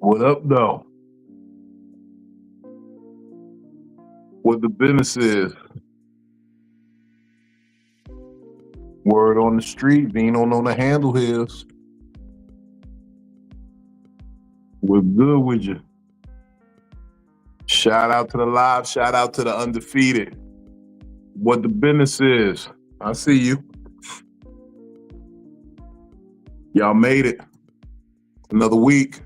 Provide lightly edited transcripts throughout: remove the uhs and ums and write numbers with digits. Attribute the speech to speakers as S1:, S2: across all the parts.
S1: What up, though? What the business is? Word on the street, Vino on the handle hills. We're good with you. Shout out to the live, shout out to the undefeated. What the business is? I see you. Y'all made it. Another week,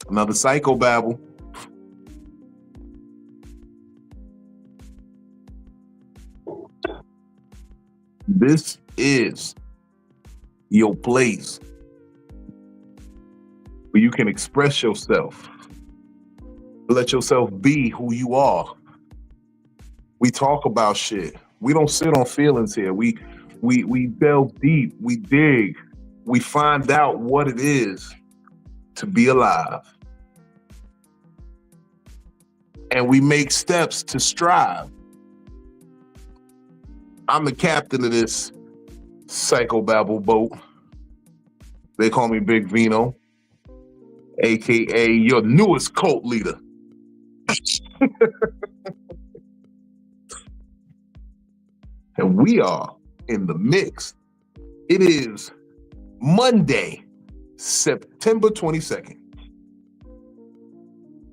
S1: another Psycho-Babble. This is your place where you can express yourself. Let yourself be who you are. We talk about shit. We don't sit on feelings here. We delve deep. We dig. We find out what it is to be alive. And we make steps to strive. I'm the captain of this Psycho-Babble boat. They call me Big Vino, aka your newest cult leader. And we are in the mix. It is Monday, September 22nd.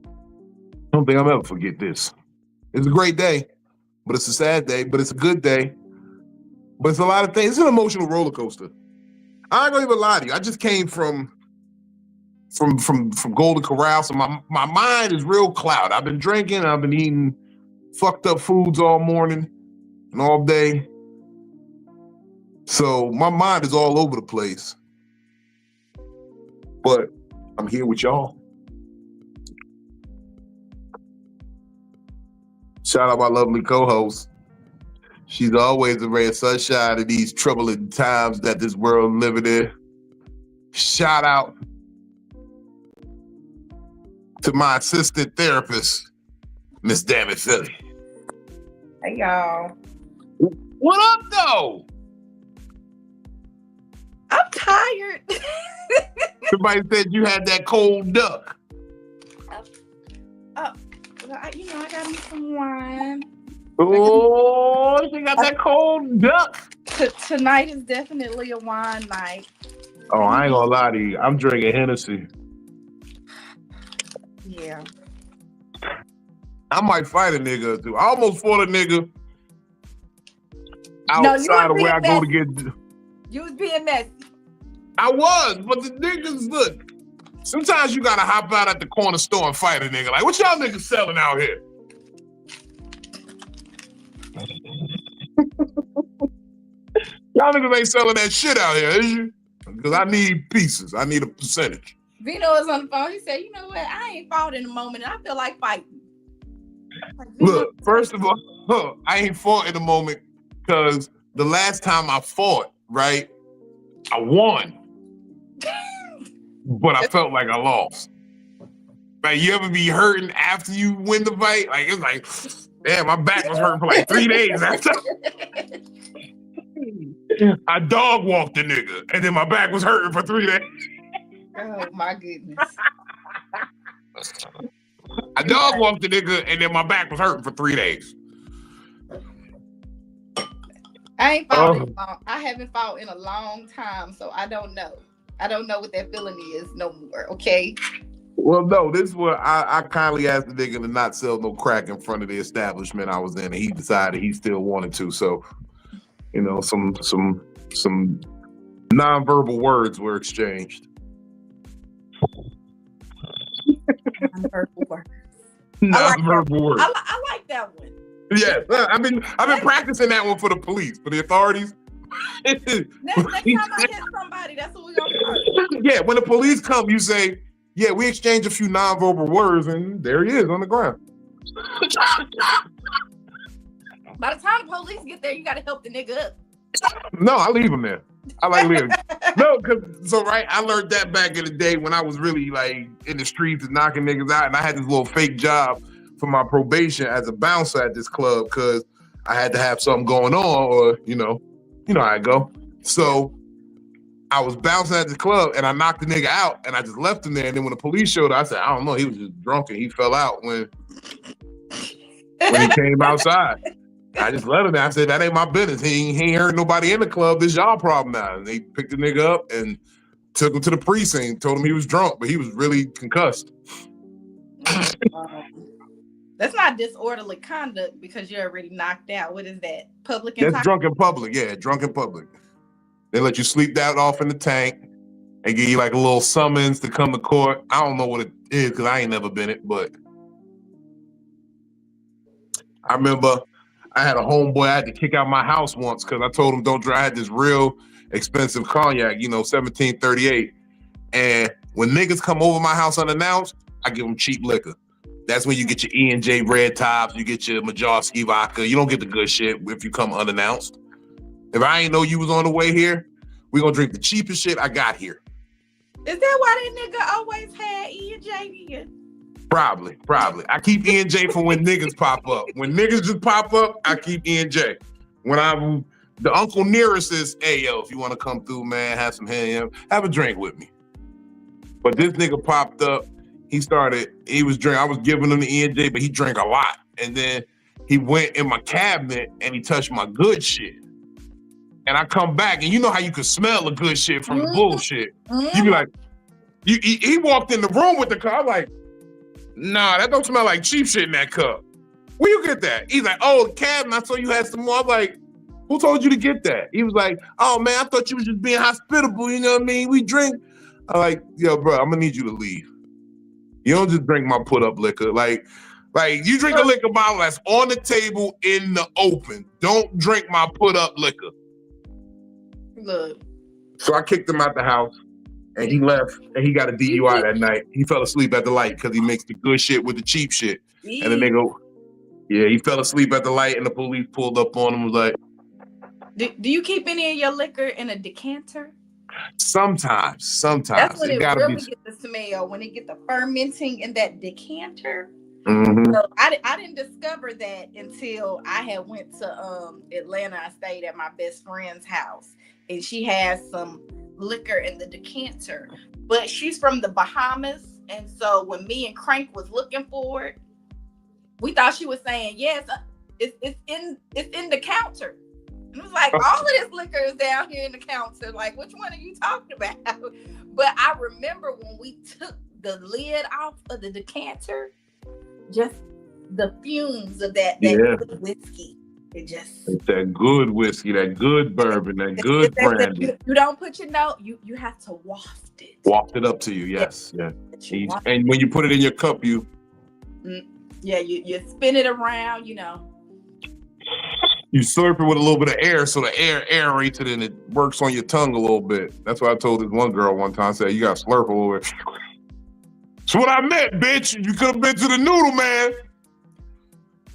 S1: I don't think I'll ever forget this. It's a great day, but it's a sad day, but it's a good day. But it's a lot of things. It's an emotional roller coaster. I ain't gonna even lie to you. I just came from Golden Corral, so my mind is real clouded. I've been drinking, I've been eating fucked up foods all morning and all day. So my mind is all over the place. But I'm here with y'all. Shout out my lovely co-host. She's always a ray of sunshine in these troubling times that this world living in. Shout out to my assistant therapist, Miss DamnItPhilly.
S2: Hey, y'all.
S1: What up, though?
S2: I'm tired.
S1: Somebody said you had that cold duck.
S2: Well, I got me some wine.
S1: Oh, she got that cold duck.
S2: Tonight is definitely a wine night.
S1: Oh, I ain't gonna lie to you. I'm drinking Hennessy.
S2: Yeah.
S1: I might fight a nigga or two. I almost fought a nigga outside of where I go to get.
S2: You was being messy.
S1: I was, but the niggas, look, sometimes you gotta hop out at the corner store and fight a nigga. Like, what y'all niggas selling out here? Y'all niggas ain't selling that shit out here, is you? Because I need pieces. I need a percentage.
S2: Vino was on the phone. He said, you know what? I ain't fought in a moment, and I feel like fighting.
S1: Look, first of all, I ain't fought in a moment because the last time I fought, right, I won. But I felt like I lost. Like, you ever be hurting after you win the fight? Like, it's like, damn, my back was hurting for like 3 days after. I dog walked the nigga, and then my back was hurting for 3 days.
S2: Oh, my goodness.
S1: I dog walked the nigga, and then my back was hurting for 3 days.
S2: I ain't fought in long. I haven't fought in a long time, so I don't know. I don't know what that feeling is no more, okay?
S1: Well, no, this is where I kindly asked the nigga to not sell no crack in front of the establishment I was in, and he decided he still wanted to. So, you know, some nonverbal words were exchanged.
S2: Nonverbal words.
S1: Nonverbal words.
S2: I like that one.
S1: Yeah, I've been practicing that one for the police, for the authorities.
S2: Next time I hit somebody, that's what we're gonna do.
S1: Yeah, when the police come, you say, yeah, we exchange a few nonverbal words, and there he is on the ground.
S2: By the time the police get there, you gotta help the nigga up.
S1: No, I leave him there. I like leaving. No, right, I learned that back in the day when I was really like in the streets and knocking niggas out, and I had this little fake job for my probation as a bouncer at this club because I had to have something going on, or you know how I go. So I was bouncing at the club and I knocked the nigga out and I just left him there. And then when the police showed up, I said, I don't know, he was just drunk and he fell out when he came outside. I just let him there. I said, that ain't my business. He ain't hurt nobody in the club. This y'all problem now. And they picked the nigga up and took him to the precinct, told him he was drunk, but he was really concussed.
S2: That's not disorderly conduct because you're already knocked out. What is that? Public
S1: intoxication? That's drunk in public. Yeah, drunk in public. They let you sleep that off in the tank and give you like a little summons to come to court. I don't know what it is because I ain't never been it, but I remember I had a homeboy I had to kick out my house once because I told him don't drive. I had this real expensive cognac, 1738. And when niggas come over my house unannounced, I give them cheap liquor. That's when you get your E&J red tops, you get your Majarski vodka. You don't get the good shit if you come unannounced. If I ain't know you was on the way here, we gonna drink the cheapest shit I got here.
S2: Is that why that nigga always had E&J here?
S1: Probably. I keep E&J for when niggas pop up. When niggas just pop up, I keep E&J. When the uncle nearest says, hey, yo, if you want to come through, man, have some hand, have a drink with me. But this nigga popped up. He was drinking. I was giving him the E&J, but he drank a lot. And then he went in my cabinet and he touched my good shit. And I come back, and you know how you can smell the good shit from the bullshit. You be like, he walked in the room with the cup. I'm like, nah, that don't smell like cheap shit in that cup. Where you get that? He's like, oh, the cabinet, I saw you had some more. I'm like, who told you to get that? He was like, oh, man, I thought you was just being hospitable, you know what I mean? We drink. I'm like, yo, bro, I'm gonna need you to leave. You don't just drink my put-up liquor. Like you drink a liquor bottle that's on the table in the open. Don't drink my put-up liquor.
S2: Look.
S1: So I kicked him out the house, and he left, and he got a DUI that night. He fell asleep at the light because he mixed the good shit with the cheap shit. And then they go, yeah, he fell asleep at the light, and the police pulled up on him and was like,
S2: do you keep any of your liquor in a decanter?
S1: Sometimes.
S2: That's when it really gets the smell, when it get the fermenting in that decanter.
S1: Mm-hmm.
S2: So I didn't discover that until I had went to Atlanta. I stayed at my best friend's house, and she has some liquor in the decanter. But she's from the Bahamas, and so when me and Crank was looking for it, we thought she was saying, yes, it's in the counter. And it was like, all of this liquor is down here in the counter. Like, which one are you talking about? But I remember when we took the lid off of the decanter, just the fumes of that good whiskey. It's
S1: that good whiskey, that good bourbon, that good brandy.
S2: You don't put your note, you have to waft it.
S1: Waft it up to you, yes. Yeah. And when you put it in your cup, you
S2: spin it around,
S1: You slurp it with a little bit of air so the air aerates it and it works on your tongue a little bit. That's what I told this one girl one time. I said, you got to slurp a little bit. That's what I meant, bitch. You could have been to the noodle, man.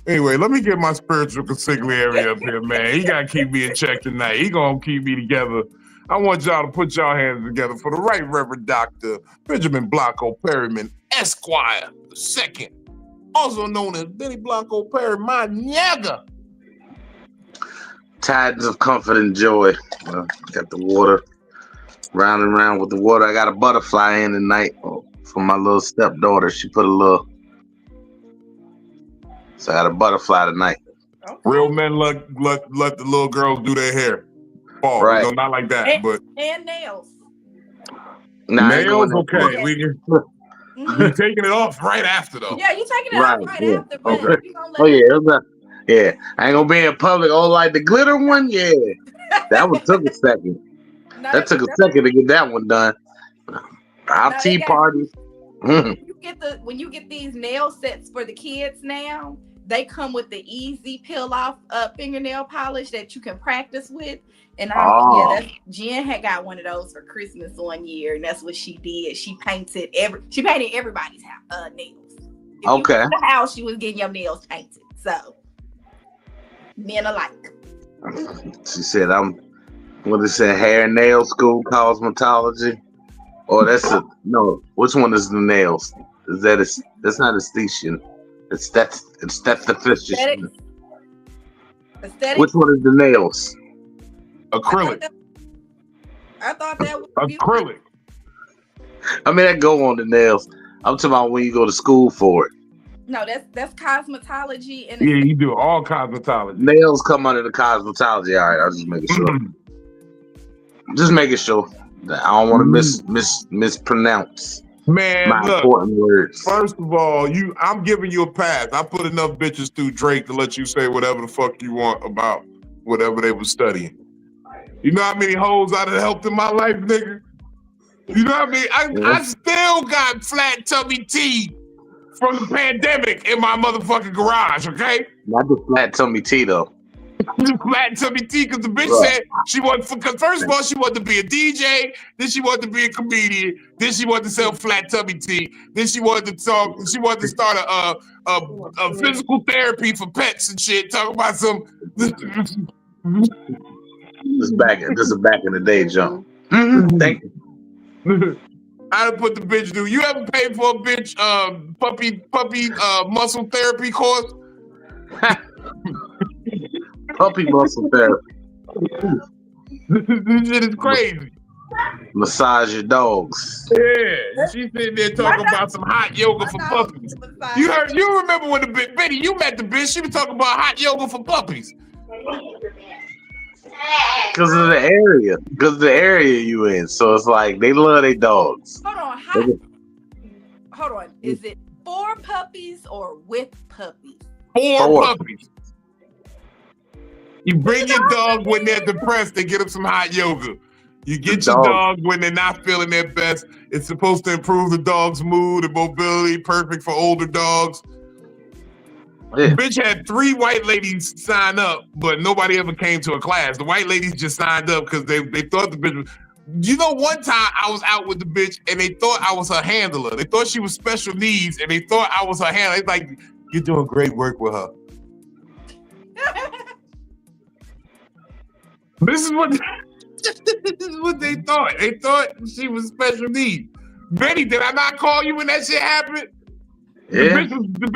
S1: Anyway, let me get my spiritual consigliere up here, man. He got to keep me in check tonight. He going to keep me together. I want y'all to put y'all hands together for the Right Reverend Dr. Benjamin Blanco Perryman, Esquire II, also known as Benny Blanco Perry, my nigga.
S3: Tidings of comfort and joy. Got the water, round and round with the water. I got a butterfly in tonight for my little stepdaughter. She put a little, so I got a butterfly tonight.
S2: Okay.
S1: Real men let the little girls do their hair. Ball.
S3: Right.
S1: Not like that, but
S2: and nails.
S1: Nails, okay. We taking it off right after though.
S2: Yeah, you taking it off right after, but
S3: okay.
S2: You gonna let
S3: Yeah, I ain't gonna be in public. Oh, like the glitter one? Yeah. That one took a second. That took a second to get that one done. Our tea parties.
S2: When you get these nail sets for the kids now, they come with the easy peel off fingernail polish that you can practice with. And Jen had got one of those for Christmas one year, and that's what she did. She painted everybody's nails. If you went to the house, she was getting your nails painted. So men alike.
S3: She said, hair and nail school cosmetology? Or which one is the nails? That's not aesthetian. It's esthetician.
S2: Aesthetic.
S3: Which one is the nails?
S1: Acrylic.
S2: I thought that was
S1: acrylic.
S3: I mean, that go on the nails. I'm talking about when you go to school for it.
S2: No, that's cosmetology and
S1: Yeah, you do all cosmetology.
S3: Nails come under the cosmetology. All right, I'll just make it sure. Just making sure. I don't want to mispronounce
S1: Man,
S3: my
S1: look,
S3: important words.
S1: First of all, I'm giving you a pass. I put enough bitches through Drake to let you say whatever the fuck you want about whatever they were studying. You know how many hoes I'd have helped in my life, nigga? You know what I mean? I still got flat tummy tea from the pandemic in my motherfucking garage, okay?
S3: Not the flat tummy tea, though.
S1: Flat tummy tea, because the bitch said she wanted, because first of all, she wanted to be a DJ, then she wanted to be a comedian, then she wanted to sell flat tummy tea, then she wanted to start a physical therapy for pets and shit, talking about some...
S3: This is back in the day, John. Thank you.
S1: I put the bitch through. You ever paid for a bitch puppy muscle therapy course?
S3: Puppy muscle therapy.
S1: This shit is crazy.
S3: Massage your dogs.
S1: Yeah, she's sitting there talking about some hot yoga for puppies. You remember when Betty, you met the bitch, she was talking about hot yoga for puppies.
S3: Because of the area you in. So it's like they love their dogs.
S2: Hold on. Is it for puppies or with puppies?
S1: For puppies. You bring your dog when they're depressed and get them some hot yoga. You get your dog when they're not feeling their best. It's supposed to improve the dog's mood and mobility, perfect for older dogs. Yeah. The bitch had 3 white ladies sign up, but nobody ever came to a class. The white ladies just signed up because they thought the bitch was... You know, one time I was out with the bitch and they thought I was her handler. They thought she was special needs and they thought I was her handler. It's like, you're doing great work with her. This is what they thought. They thought she was special needs. Benny, did I not call you when that shit happened? Yeah. The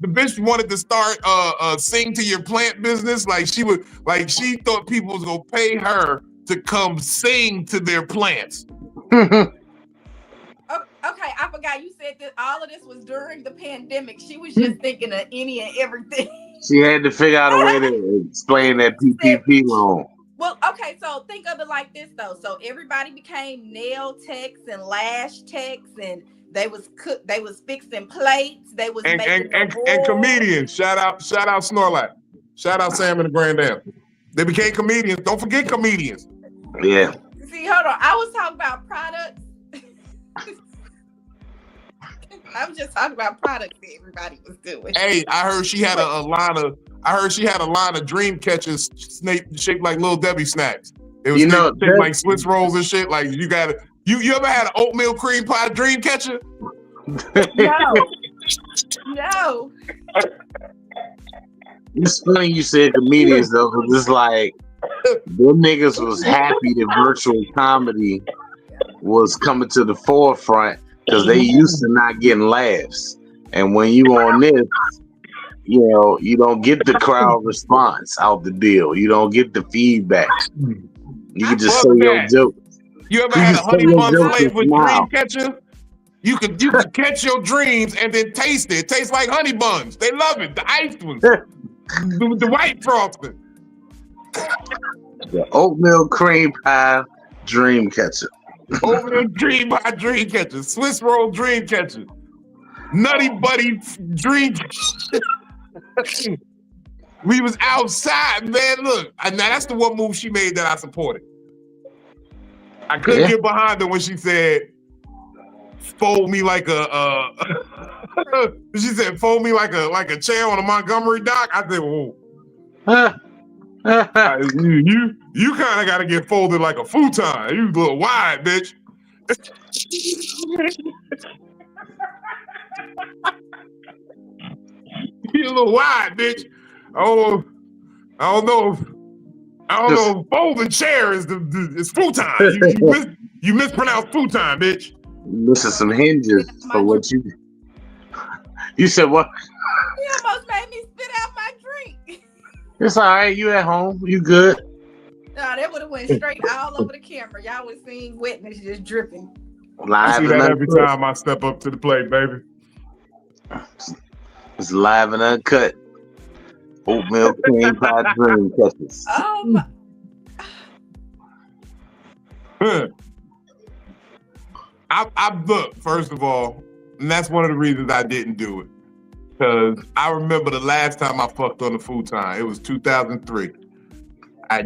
S1: bitch wanted to start sing to your plant business. She thought people was gonna pay her to come sing to their plants.
S2: Okay, I forgot you said that all of this was during the pandemic. She was just thinking of any and everything.
S3: She had to figure out a way to explain that PPP loan.
S2: Well, okay, so think of it like this though. So everybody became nail techs and lash techs, and they was fixing plates. They was
S1: and comedians. Shout out Snorlax. Shout out Sam and the Grand Dam. They became comedians. Don't forget comedians.
S3: Yeah.
S2: See, hold on. I was talking about products. I'm just talking about products that everybody was doing.
S1: Hey, I heard she had a line of dream catchers shaped like Little Debbie snacks. It was shaped like Swiss rolls and shit. Like you ever had an oatmeal cream pie dream catcher?
S2: No.
S3: It's funny you said comedians though, because it's like them niggas was happy that virtual comedy was coming to the forefront because they used to not getting laughs. And when you on this, you don't get the crowd response out the deal. You don't get the feedback. You can just say your joke.
S1: You ever had a honey bun flavored dream catcher? You could catch your dreams and then taste it. It tastes like honey buns. They love it. The iced ones. the white frosting.
S3: The oatmeal cream pie dream catcher.
S1: Oatmeal cream pie dream catcher. Swiss roll dream catcher. Nutty Buddy dream catcher. We was outside, man. Look, now that's the one move she made that I supported. I couldn't get behind her when she said, "Fold me like a." She said, "Fold me like a chair on a Montgomery dock." I said, "Whoa." You kind of got to get folded like a futon. You a little wide, bitch. You a little wide, bitch. I don't know. Folding chair is futon. You mispronounced futon, bitch.
S3: Missing some hinges for what you. You said what?
S2: You almost made me spit out my drink.
S3: It's all right. You at home. You good.
S2: No, that would have went straight all over the camera. Y'all would have seen wetness just dripping.
S1: I
S3: Live
S1: see
S3: and
S1: that every
S3: uncut.
S1: time I step up to the plate, baby.
S3: It's live and uncut. Oatmeal cream pie dream catches.
S2: Oh my.
S1: I look, first of all, and that's one of the reasons I didn't do it. Because I remember the last time I fucked on the futon. It was 2003. I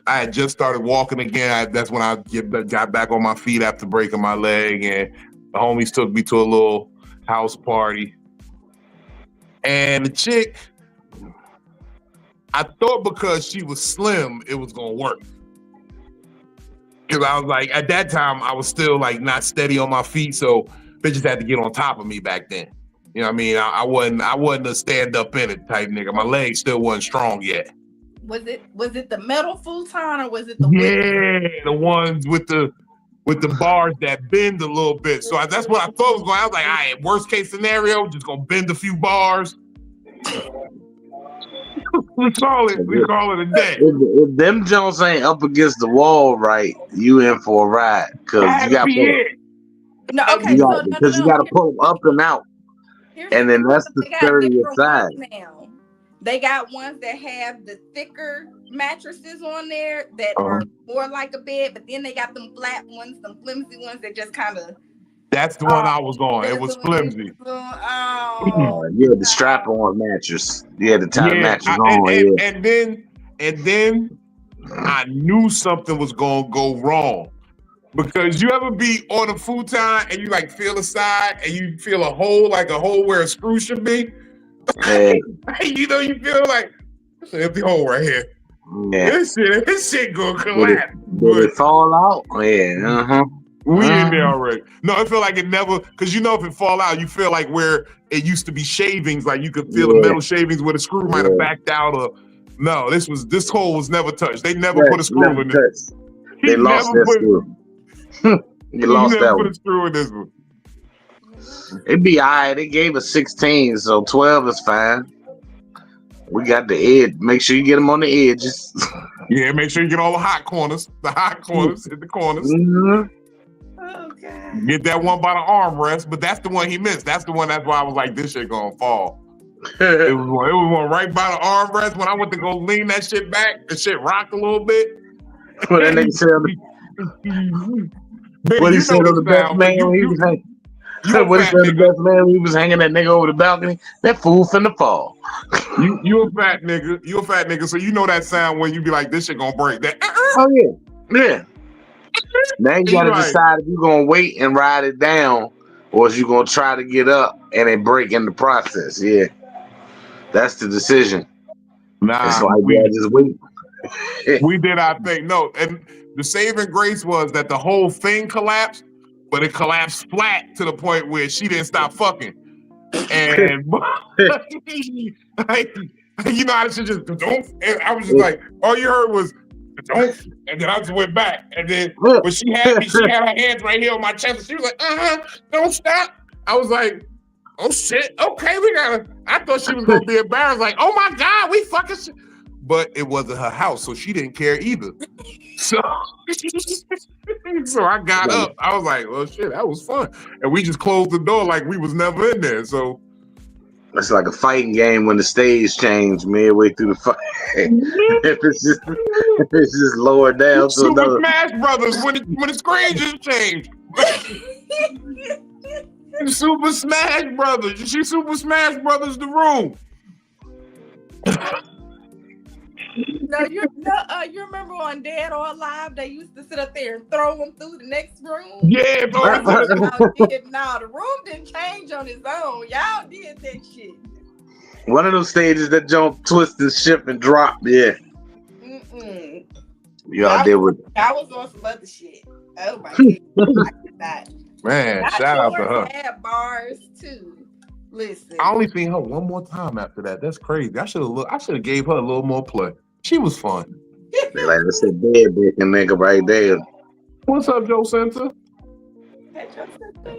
S1: had just started walking again. That's when I got back on my feet after breaking my leg, and the homies took me to a little house party. And the chick, I thought because she was slim, it was gonna work. Because I was like, at that time, I was still like not steady on my feet, so bitches had to get on top of me back then. You know what I mean? I wasn't a stand up in it type nigga. My legs still wasn't strong yet.
S2: Was it the metal futon or was it the
S1: the ones with the bars that bend a little bit. So that's what I thought was going. I was like, all right, worst case scenario, just gonna bend a few bars. we call it a day.
S3: If them Jones ain't up against the wall right, you in for a ride. Cause you got
S2: No, okay.
S3: Because you gotta pull them up and out. And then that's the sturdiest side.
S2: Now. They got ones that have the thicker mattresses on there that are more like a bed, but then they got them flat ones, some flimsy ones that just kind of.
S1: That's the one I was on. It was flimsy.
S3: Yeah, the strap-on mattress. Yeah, the top mattress on.
S1: And then I knew something was gonna go wrong. Because you ever be on a futon and you like feel a side and you feel a hole where a screw should be?
S3: Yeah.
S1: You know, you feel like it's an empty hole right here.
S3: Yeah.
S1: This shit gonna collapse.
S3: Did it fall out? Yeah.
S1: We in there already. No, I feel like it never, because you know if it fall out, you feel like where it used to be shavings, like you could feel the metal shavings where the screw might have backed out. Or no, this hole was never touched. They never put a screw in it.
S3: They lost that screw. You lost that one.
S1: Put a screw in this one.
S3: It'd be all right. They gave us 16, so 12 is fine. We got the edge. Make sure you get them on the edges.
S1: Yeah, make sure you get all the hot corners. The hot corners, hit the corners.
S2: Oh, God.
S1: Get that one by the armrest, but that's the one he missed. That's the one. That's why I was like, this shit gonna fall. It was one right by the armrest. When I went to go lean that shit back, the shit rocked a little bit.
S3: What that nigga said? What he said on the best man when he was hanging? What he said on the best man when he was hanging that nigga over the balcony? That fool finna fall.
S1: You a fat nigga. You a fat nigga. So you know that sound when you be like, this shit gonna break. That.
S3: Oh yeah. Now you gotta decide if you gonna wait and ride it down, or if you gonna try to get up and it break in the process. Yeah, that's the decision.
S1: Nah,
S3: so just wait.
S1: We did our thing. No, and the saving grace was that the whole thing collapsed, but it collapsed flat to the point where she didn't stop fucking. And you know, I should just don't. And I was just like, all you heard was don't, and then I just went back. And then when she had me, she had her hands right here on my chest, and she was like, don't stop. I was like, oh shit, okay, we gotta. I thought she was gonna be embarrassed, like, oh my God, we fucking shit. But it wasn't her house, so she didn't care either. So I got up. I was like, well, shit, that was fun. And we just closed the door like we was never in there. So
S3: it's like a fighting game when the stage changed midway through the fight. it's just lowered down to
S1: Super Smash Brothers when the screen just changed. Super Smash Brothers. You see Super Smash Brothers the room.
S2: No, you remember on Dead or Alive, they used to sit up there and throw them through the next room?
S1: Yeah,
S2: no, the room didn't change on its own. Y'all did that shit.
S3: One of those stages that jump, twist and shift and drop, yeah. Y'all did with
S2: I was on some other shit. Oh my God.
S1: Man, shout out to her.
S2: Had bars too. Listen.
S1: I only seen her one more time after that. That's crazy. I should have gave her a little more play. She was fun.
S3: They like that's a dead bitch nigga right there.
S1: What's up, Joe Center?
S2: Hey, Joe Center.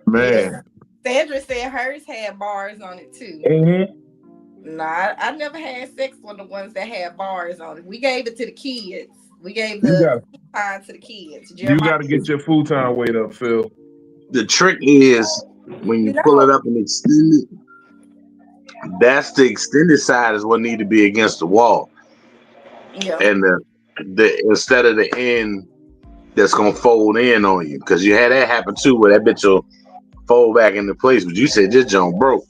S1: Man.
S2: Sandra said hers had bars on it too.
S1: Mm-hmm.
S2: Nah, I never had sex with the ones that had bars on it. We gave it to the kids. We gave
S1: You got
S2: the time to the kids.
S1: you
S2: Jeremiah,
S1: got to get your futon weight up, Phil.
S3: The trick is when you pull it
S2: no.
S3: up and extend it, that's the extended side is what need to be against the wall.
S2: Yeah.
S3: And the instead of the end that's gonna fold in on you. Because you had that happen too where that bitch will fold back into place. But you said this junk broke.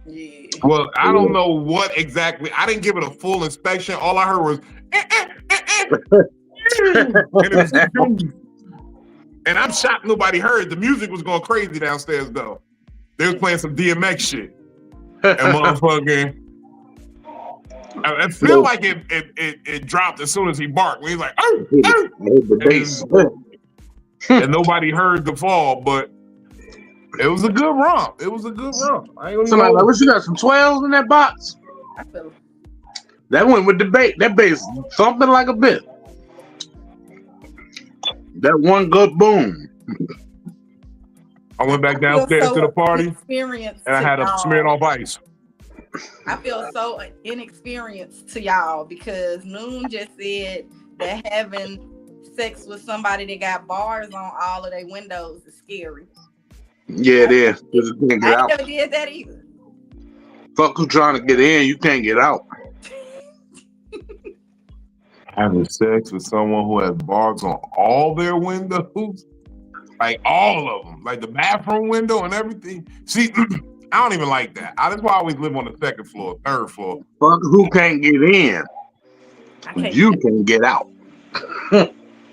S2: Yeah.
S1: Well, I don't know what exactly. I didn't give it a full inspection. All I heard was, and it was and I'm shocked nobody heard. The music was going crazy downstairs though. They was playing some DMX shit, and motherfucking. I feel like it dropped as soon as he barked. He's like, oh,
S3: the bass.
S1: And nobody heard the fall, but it was a good romp. It was a good romp. I ain't
S3: Somebody like, what you got, some 12s in that box?
S2: I feel
S3: That went with the bass. That bass thumping like a bit. That one good boom.
S1: I went back downstairs to the party, and I had a Smirnoff Ice.
S2: I feel so inexperienced to y'all because Noon just said that having sex with somebody that got bars on all of their windows is scary.
S3: Yeah, it is. You can't get
S2: I
S3: out.
S2: never did that either.
S3: Fuck who trying to get in, you can't get out.
S1: Having sex with someone who has bars on all their windows, like all of them, like the bathroom window and everything. See, I don't even like that. That's why I always live on the second floor, third floor.
S3: Fuck who can't get in. You can get out.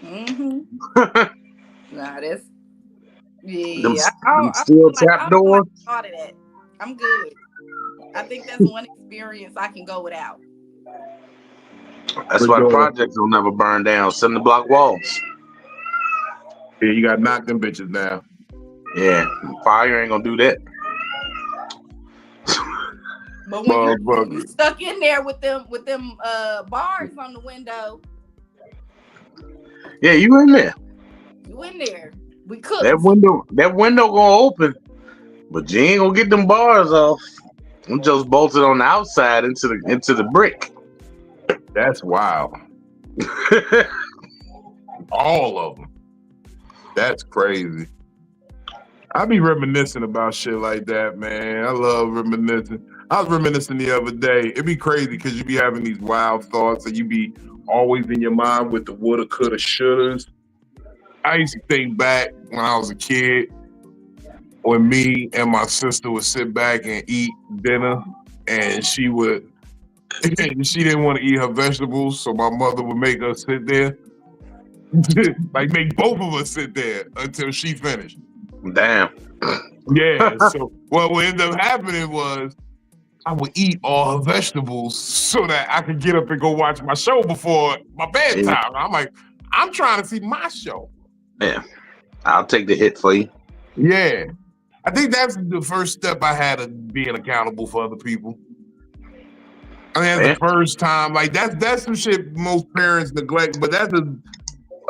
S2: Mm-hmm. Nah, that's
S3: Them
S2: I
S3: steel trap doors.
S2: thought of that. I'm good. I think that's one experience I can go without.
S3: That's why the projects will never burn down. Cinder block walls.
S1: Yeah, you got knock them bitches down.
S3: Yeah, fire ain't gonna do that.
S2: But when you stuck in there with them bars on the window.
S3: Yeah, you in there.
S2: You in there. We cooked.
S3: That window gonna open, but you ain't gonna get them bars off. I'm just bolted on the outside into the brick.
S1: That's wild. All of them. That's crazy. I be reminiscing about shit like that, man. I love reminiscing. I was reminiscing the other day. It'd be crazy because you be having these wild thoughts and you be always in your mind with the woulda, coulda, shouldas. I used to think back when I was a kid when me and my sister would sit back and eat dinner and she didn't want to eat her vegetables, so my mother would make us sit there. Like make both of us sit there until she finished.
S3: Damn.
S1: Yeah. So what would end up happening was I would eat all her vegetables so that I could get up and go watch my show before my bedtime. Yeah. I'm like, I'm trying to see my show.
S3: Yeah. I'll take the hit for you.
S1: Yeah. I think that's the first step I had of being accountable for other people. I mean, that's the first time. Like that's some shit most parents neglect, but that's a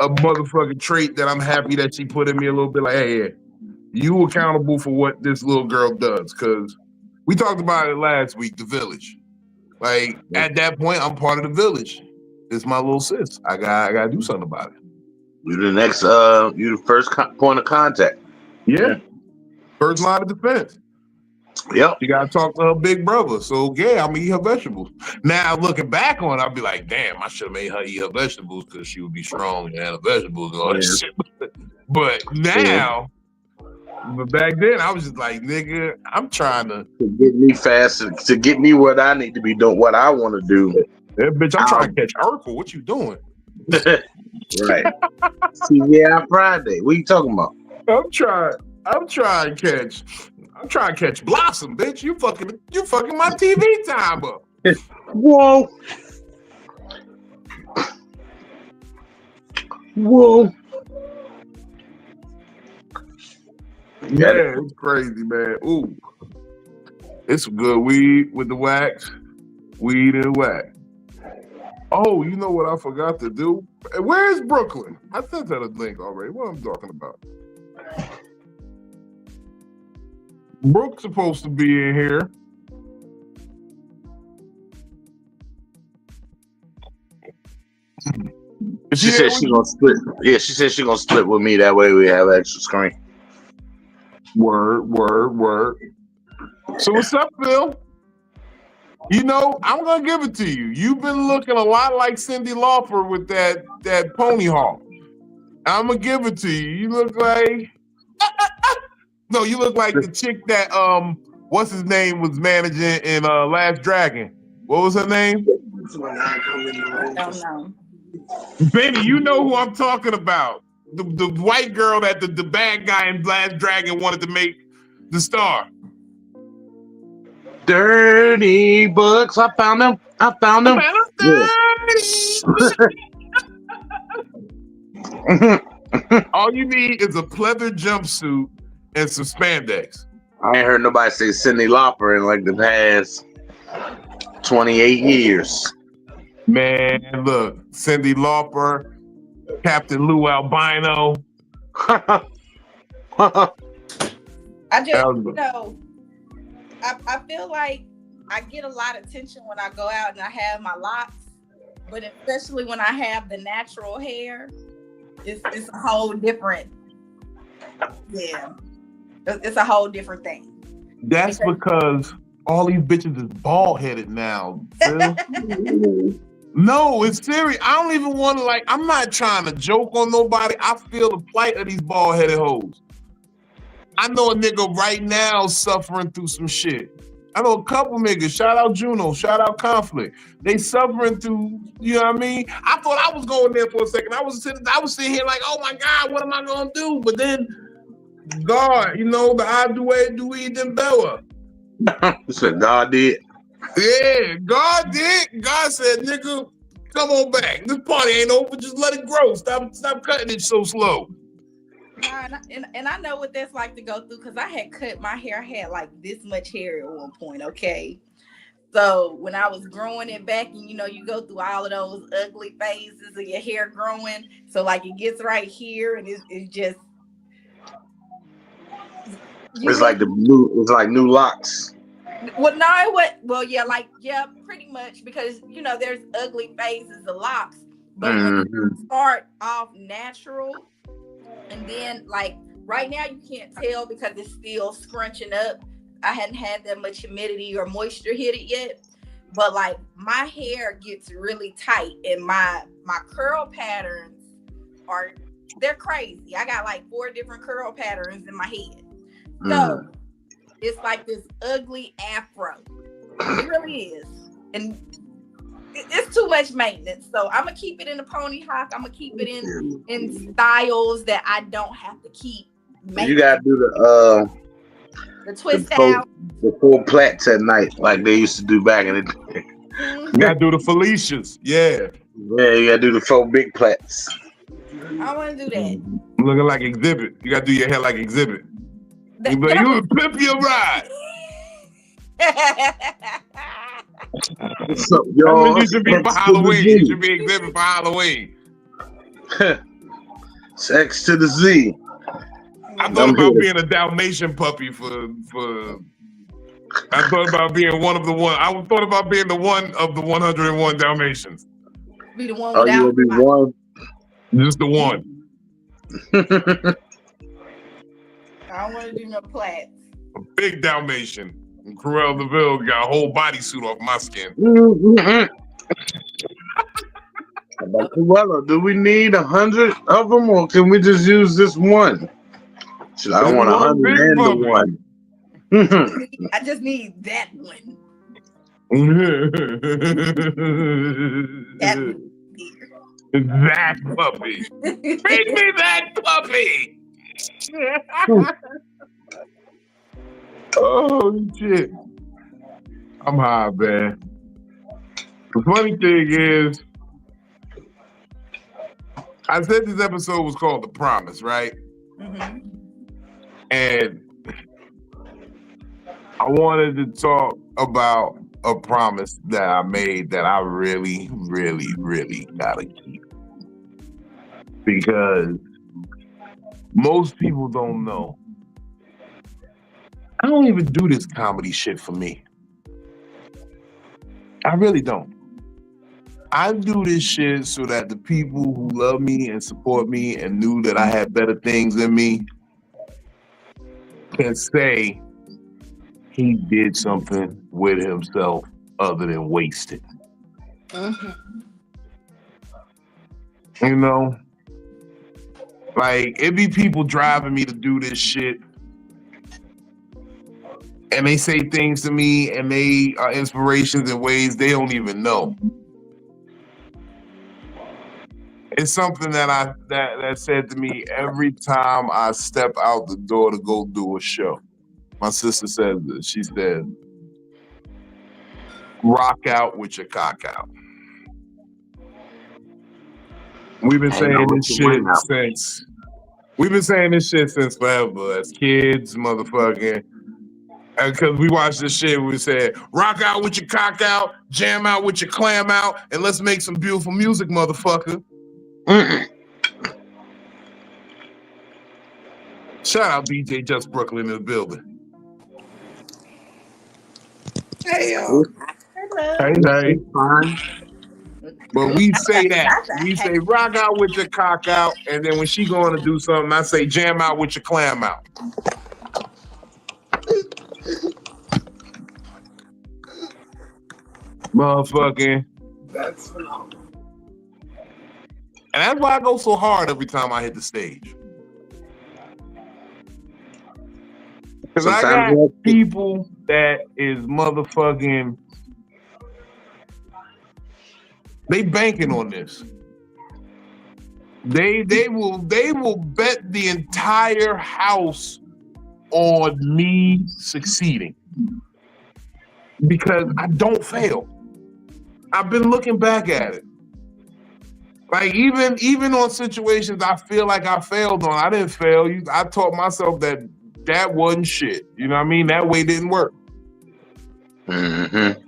S1: motherfucking trait that I'm happy that she put in me a little bit. Like, hey, you accountable for what this little girl does, because we talked about it last week. The village, like at that point, I'm part of the village. It's my little sis. I gotta do something about it.
S3: You're the next. You're the first point of contact.
S1: Yeah, first line of defense.
S3: Yep.
S1: You gotta talk to her big brother. So yeah, I'm gonna eat her vegetables. Now looking back on it, I'll be like, damn, I should have made her eat her vegetables because she would be strong and have vegetables and all that shit. But now, but back then I was just like, nigga, I'm trying to
S3: get me faster, to get me what I need to be doing, what I want to do.
S1: Yeah, bitch, I'm trying to catch Urkel. What you doing?
S3: Right. CVI Friday. What you talking about?
S1: I'm trying to catch Blossom, bitch. You fucking my TV time up.
S3: Whoa.
S1: Yeah, it's crazy, man. Ooh. It's some good weed with the wax. Weed and wax. Oh, you know what I forgot to do? Where's Brooklyn? I sent her a link already. What I'm talking about? Brooke's supposed to be in here.
S3: She said she gonna split. Yeah, she said she gonna split with me. That way we have extra screen.
S1: Word. So what's up, Phil? You know, I'm gonna give it to you. You've been looking a lot like Cyndi Lauper with that pony hawk. I'm gonna give it to you. You look like no, you look like the chick that what's his name was managing in Last Dragon. What was her name?
S2: I don't know.
S1: Benny, you know who I'm talking about. The white girl that the bad guy in Last Dragon wanted to make the star.
S3: Dirty books. I found them. Yeah.
S1: All you need is a pleather jumpsuit and some spandex.
S3: I ain't heard nobody say Cyndi Lauper in like the past 28 years.
S1: Man, look, Cyndi Lauper, Captain Lou Albino.
S2: I just, you know, I feel like I get a lot of attention when I go out and I have my locks, but especially when I have the natural hair, it's a whole different, it's a whole different thing.
S1: That's because all these bitches is bald headed now, Phil. No, it's serious. I don't even want to, like, I'm not trying to joke on nobody. I feel the plight of these bald headed hoes. I know a nigga right now suffering through some shit. I know a couple niggas. Shout out Juno. Shout out Conflict. They suffering through, you know what I mean? I thought I was going there for a second. I was sitting here like, oh my God, what am I gonna do? But then God, you know, the I do it, do even better.
S3: You said God did.
S1: Yeah, God did. God said, nigga, come on back. This party ain't over. Just let it grow. Stop cutting it so slow.
S2: And I know what that's like to go through because I had cut my hair. I had like this much hair at one point, okay? So when I was growing it back, and you know, you go through all of those ugly phases of your hair growing. So like it gets right here and it's just...
S3: It's like new locks.
S2: Well, yeah, pretty much, because you know there's ugly phases of locks, but when you start off natural, and then like right now you can't tell because it's still scrunching up. I hadn't had that much humidity or moisture hit it yet, but like my hair gets really tight, and my curl patterns they're crazy. I got like 4 different curl patterns in my head, so. It's like this ugly afro. It really is. And it's too much maintenance. So I'm going to keep it in a pony hawk. I'm going to keep it in styles that I don't have to keep maintenance.
S3: You got to do
S2: the twist out.
S3: The full plaits at night like they used to do back in the day.
S1: You got to do the Felicias. Yeah.
S3: Yeah, you got to do the 4 big plaits.
S2: I want to do that.
S1: Looking like Exhibit. You got to do your hair like Exhibit. You would pimp your ride.
S3: So, yo,
S1: you should be for Halloween. You should be Exhibit for Halloween.
S3: X to the Z.
S1: I thought about being a Dalmatian puppy for. I thought about being one of the one. I thought about being the one of the 101 Dalmatians.
S2: Be the one
S3: without. You will be one.
S1: Just the one.
S2: I don't want to do no plaits.
S1: A big Dalmatian. And Cruella de Vil got a whole bodysuit off my skin.
S3: About Cruella, do we need 100 of them, or can we just use this one? I don't want 100 and the one.
S2: I just need that one.
S1: That puppy. Bring me that puppy. Oh shit. I'm high, man. The funny thing is, I said this episode was called The Promise, right?
S2: Mm-hmm.
S1: And I wanted to talk about a promise that I made that I really, really, really gotta keep. Because most people don't know. I don't even do this comedy shit for me. I really don't. I do this shit so that the people who love me and support me and knew that I had better things in me can say he did something with himself other than wasted.
S2: Mm-hmm.
S1: You know? Like, it be people driving me to do this shit, and they say things to me, and they are inspirations in ways they don't even know. It's something that that said to me every time I step out the door to go do a show. My sister said this. She said, "Rock out with your cock out." We've been saying this shit since. We've been saying this shit since forever, as kids, motherfucking. Because we watched this shit, we said, "Rock out with your cock out, jam out with your clam out, and let's make some beautiful music, motherfucker." Shout out BJ Just Brooklyn in the building.
S4: Hey, y'all.
S1: Hey. But we say that. We say, "Rock out with your cock out," and then when she going to do something, I say, "Jam out with your clam out." Motherfucking.
S4: That's phenomenal.
S1: And that's why I go so hard every time I hit the stage. Because I got people that is motherfucking, they banking on this. They will bet the entire house on me succeeding. Because I don't fail. I've been looking back at it. Like even on situations I feel like I failed on, I didn't fail. I taught myself that wasn't shit. You know what I mean? That way didn't work.
S3: Mm-hmm.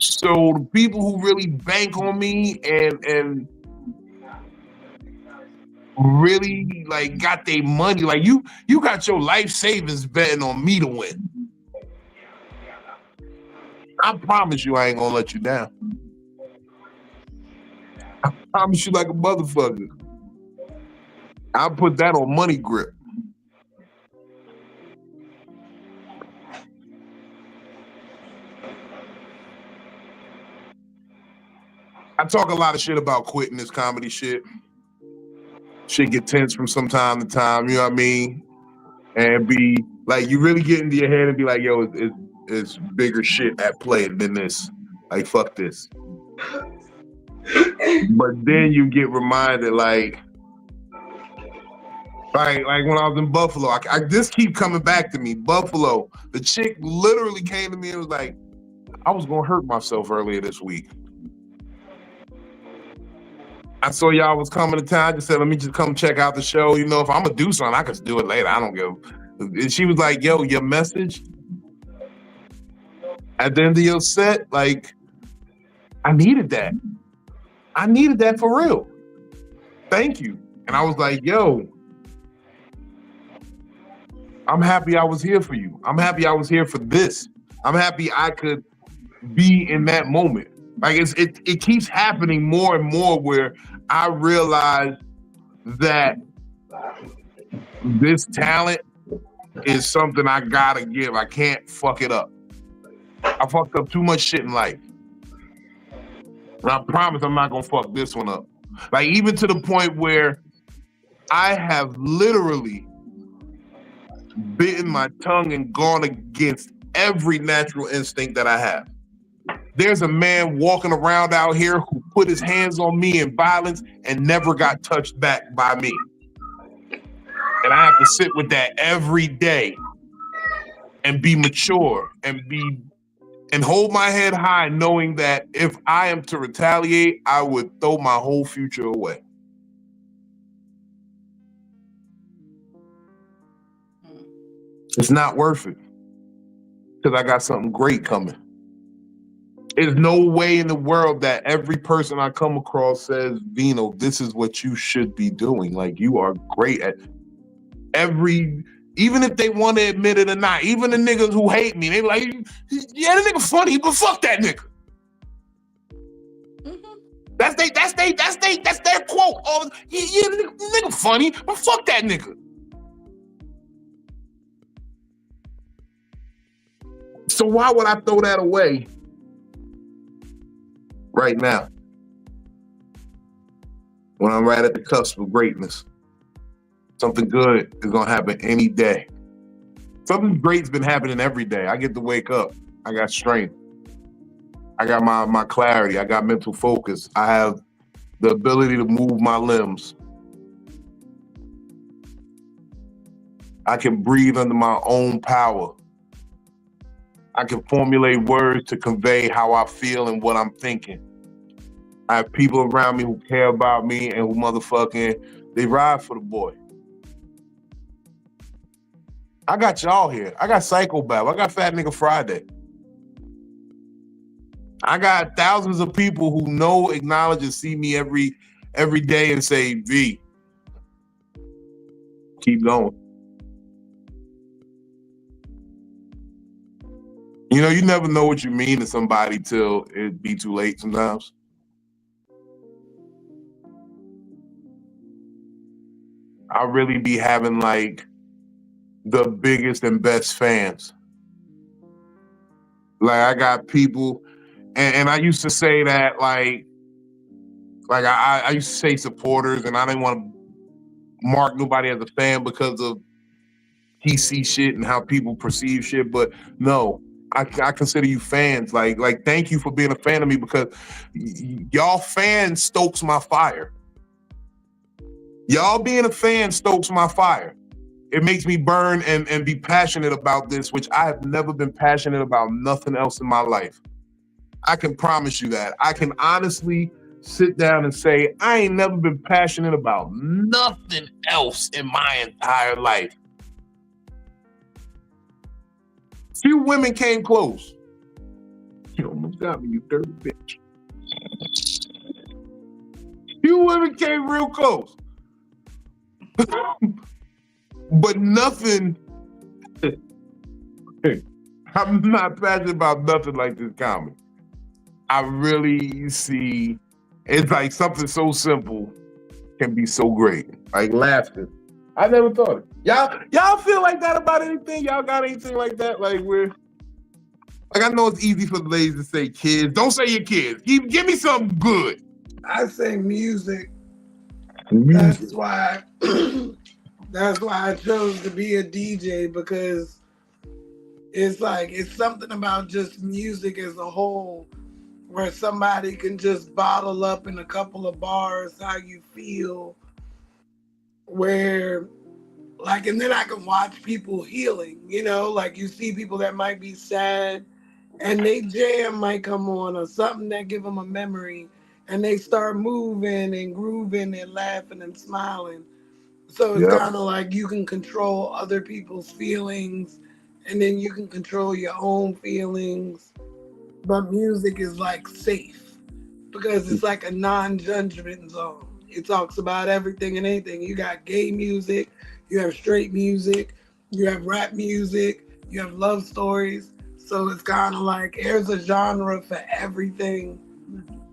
S1: So the people who really bank on me and really like got their money, like you got your life savings betting on me to win. I promise you I ain't gonna let you down. I promise you like a motherfucker. I'll put that on money grip. I talk a lot of shit about quitting this comedy shit. Shit get tense from some time to time, you know what I mean? And be like, you really get into your head and be like, yo, it's bigger shit at play than this. Like, fuck this. But then you get reminded, like when I was in Buffalo, I this keep coming back to me. Buffalo, the chick literally came to me and was like, I was gonna hurt myself earlier this week. I saw y'all was coming to town. I just said, let me just come check out the show. You know, if I'm gonna do something, I can do it later. I don't give. And she was like, yo, your message at the end of your set, like, I needed that. I needed that for real. Thank you. And I was like, yo, I'm happy I was here for you. I'm happy I was here for this. I'm happy I could be in that moment. Like it keeps happening more and more where I realize that this talent is something I gotta give. I can't fuck it up. I fucked up too much shit in life. And I promise I'm not gonna fuck this one up. Like even to the point where I have literally bitten my tongue and gone against every natural instinct that I have. There's a man walking around out here who put his hands on me in violence and never got touched back by me. And I have to sit with that every day and be mature and hold my head high, knowing that if I am to retaliate, I would throw my whole future away. It's not worth it because I got something great coming. There's no way in the world that every person I come across says, Vino, this is what you should be doing. Like, you are great at every Even if they want to admit it or not. Even the niggas who hate me, they like, yeah, the nigga funny, but fuck that nigga. That's their quote. Yeah, nigga funny, but fuck that nigga. So why would I throw that away right now when I'm right at the cusp of greatness? Something good is gonna happen any day. Something great's been happening every day. I get to wake up. I got strength. I got my clarity. I got mental focus. I have the ability to move my limbs. I can breathe under my own power. I can formulate words to convey how I feel and what I'm thinking. I have people around me who care about me and who motherfucking, they ride for the boy. I got y'all here. I got Psycho-Babble. I got Fat Nigga Friday. I got thousands of people who know, acknowledge, and see me every day and say, V, keep going. You know, you never know what you mean to somebody till it be too late sometimes. I really be having like the biggest and best fans. Like I got people, and I used to say that like I used to say supporters, and I didn't want to mark nobody as a fan because of PC shit and how people perceive shit. But no, I consider you fans. Like thank you for being a fan of me, because y'all fans stokes my fire. Y'all being a fan stokes my fire. It makes me burn and be passionate about this, which I have never been passionate about nothing else in my life. I can promise you that. I can honestly sit down and say, I ain't never been passionate about nothing else in my entire life. Few women came close. You almost got me, you dirty bitch. Few women came real close. But nothing, I'm not passionate about nothing like this comedy. I really see, it's like something so simple can be so great. Like laughter. I never thought it. Y'all feel like that about anything? Y'all got anything like that? Like I know it's easy for the ladies to say kids. Don't say your kids. Give me something good.
S4: I say music.
S1: Music.
S4: That's why I chose to be a DJ, because it's like, it's something about just music as a whole, where somebody can just bottle up in a couple of bars how you feel, where like, and then I can watch people healing, you know, like you see people that might be sad and they jam might come on, or something that give them a memory, and they start moving and grooving and laughing and smiling. So it's kind of like you can control other people's feelings, and then you can control your own feelings. But music is like safe, because it's like a non-judgment zone. It talks about everything and anything. You got gay music, you have straight music, you have rap music, you have love stories. So it's kind of like there's a genre for everything,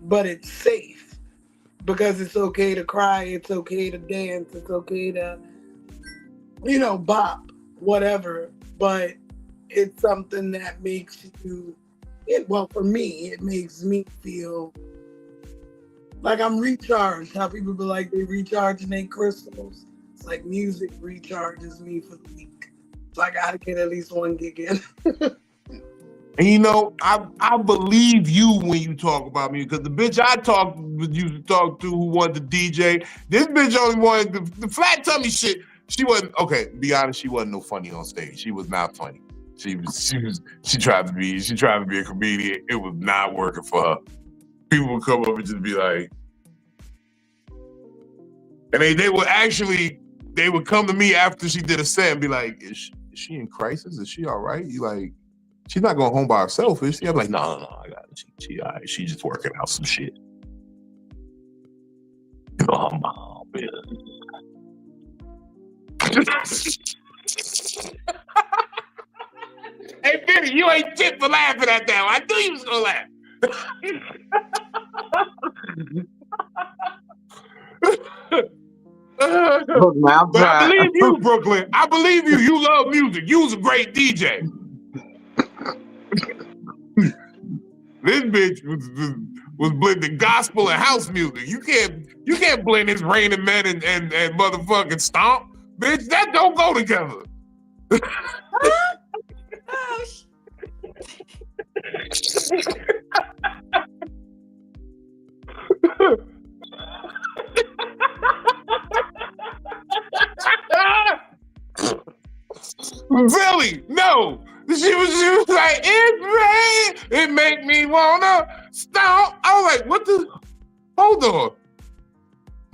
S4: but it's safe. Because it's okay to cry, it's okay to dance, it's okay to, you know, bop, whatever. But it's something that makes you, well, for me, it makes me feel like I'm recharged. How people be like, they recharge and they crystals. It's like music recharges me for the week. So I gotta get at least one gig in.
S1: And you know, I believe you when you talk about me, because the bitch I used to talk to who wanted to DJ, this bitch only wanted the flat tummy shit. She wasn't, okay, be honest, she wasn't no funny on stage. She was not funny. She tried to be a comedian. It was not working for her. People would come up and just be like, and they would come to me after she did a set and be like, is she in crisis? Is she all right? You like, she's not going home by herself, is she? I'm like, no, I got it. She all right. She just working out some shit. You know, her mom, You ain't shit for laughing at that one. I knew you was gonna laugh.
S3: Look, man, I'm
S1: But I
S3: trying.
S1: believe you, Brooklyn. I believe you. You love music. You was a great DJ. This bitch was blending gospel and house music. You can't blend this Raining Men and motherfucking Stomp. Bitch, that don't go together.
S2: Oh,
S1: Philly, no. She was like, it's rain. It make me wanna stomp. I was like, what the? Hold on.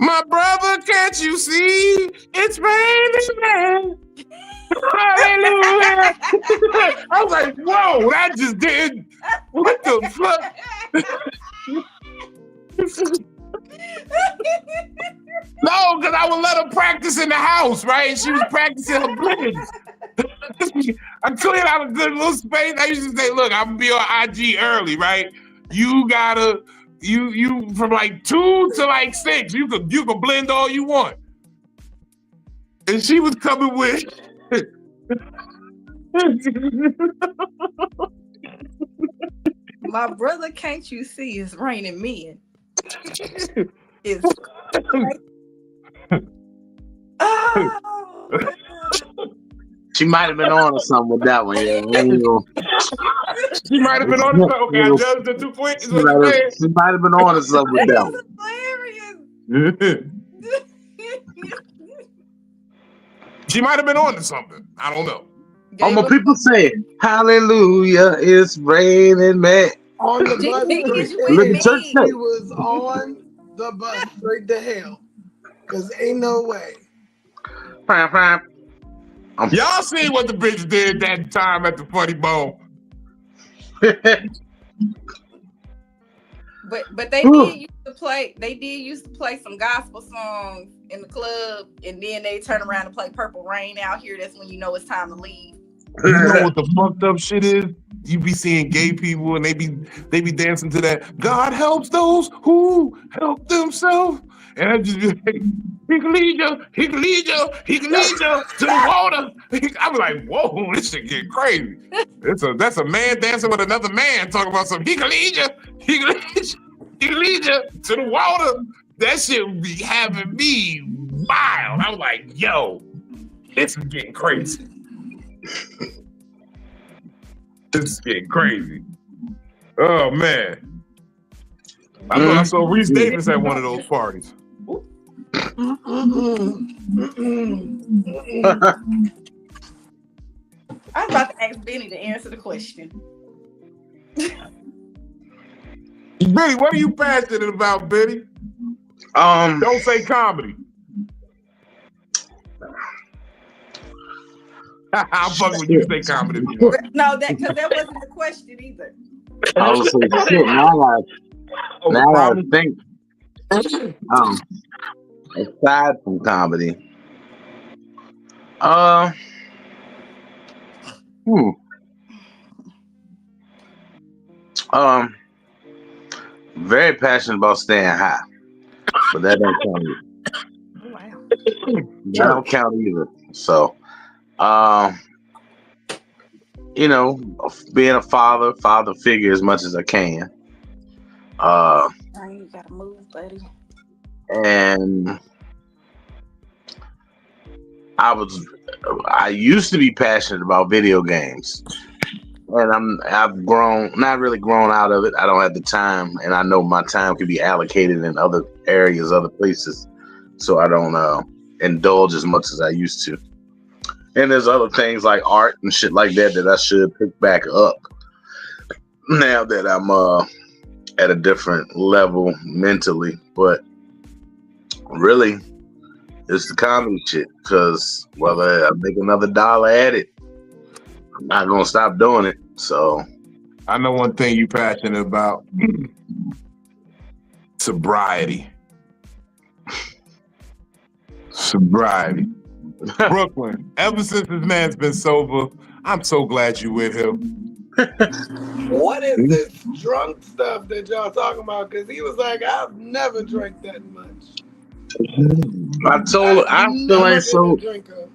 S1: My brother, can't you see? It's raining. Hallelujah. I was like, whoa, that just did. What the fuck? No, because I would let her practice in the house, right? She was practicing her blends. I cleared out a good little space. I used to say, look, I'm gonna be on IG early, right? You gotta, you from like 2 to like 6, you can blend all you want. And she was coming with
S2: my brother, can't you see? It's Raining Men. It's oh.
S3: She might have been on or something with that one. Yeah,
S1: she might have been on the okay, I judged her too quick. Is what you're saying?
S3: She might have been on or something with that one.
S2: Hilarious.
S1: She might have been on to something. I don't know.
S3: Oh, my people say, hallelujah, it's raining, man.
S4: On the bus,
S3: Look at church
S4: he was on the bus straight to hell. Cause ain't no way.
S1: Y'all see what the bitch did that time at the Funny Bone?
S2: But they did used to play some gospel songs in the club, and then they turn around and play Purple Rain out here. That's when you know it's time to leave.
S1: You know what the fucked up shit is? You be seeing gay people and they be dancing to that. God helps those who help themselves. And I just be like, he can lead you to the water. I was like, whoa, this shit get crazy. That's a man dancing with another man talking about something. He can lead you to the water. That shit would be having me wild. I was like, yo, this is getting crazy. This is getting crazy. Oh man. I thought I saw Reese Davis at one of those parties.
S2: I was about to ask Benny to answer the question.
S1: Benny, what are you passionate about, Benny? Don't say comedy. I'm fucking with you say comedy.
S2: No, because that wasn't the question either.
S3: I was saying, shit, now I think. Aside from comedy, very passionate about staying high, but that don't count either.
S2: Wow.
S3: That don't count either. So, you know, being a father figure as much as I can.
S2: Now you gotta move, buddy.
S3: And I used to be passionate about video games, and I've grown, not really grown out of it. I don't have the time, and I know my time could be allocated in other areas, other places, so I don't indulge as much as I used to. And there's other things like art and shit like that I should pick back up now that I'm at a different level mentally, but really, it's the comedy shit, because whether I make another dollar at it, I'm not gonna stop doing it. So
S1: I know one thing you passionate about. Sobriety. Brooklyn, ever since this man's been sober, I'm so glad you with him.
S4: What is this drunk stuff that y'all talking about? Because he was like, I've never drank that much.
S3: I told her, I still
S4: never
S3: ain't
S4: been a
S3: so.
S4: drinker.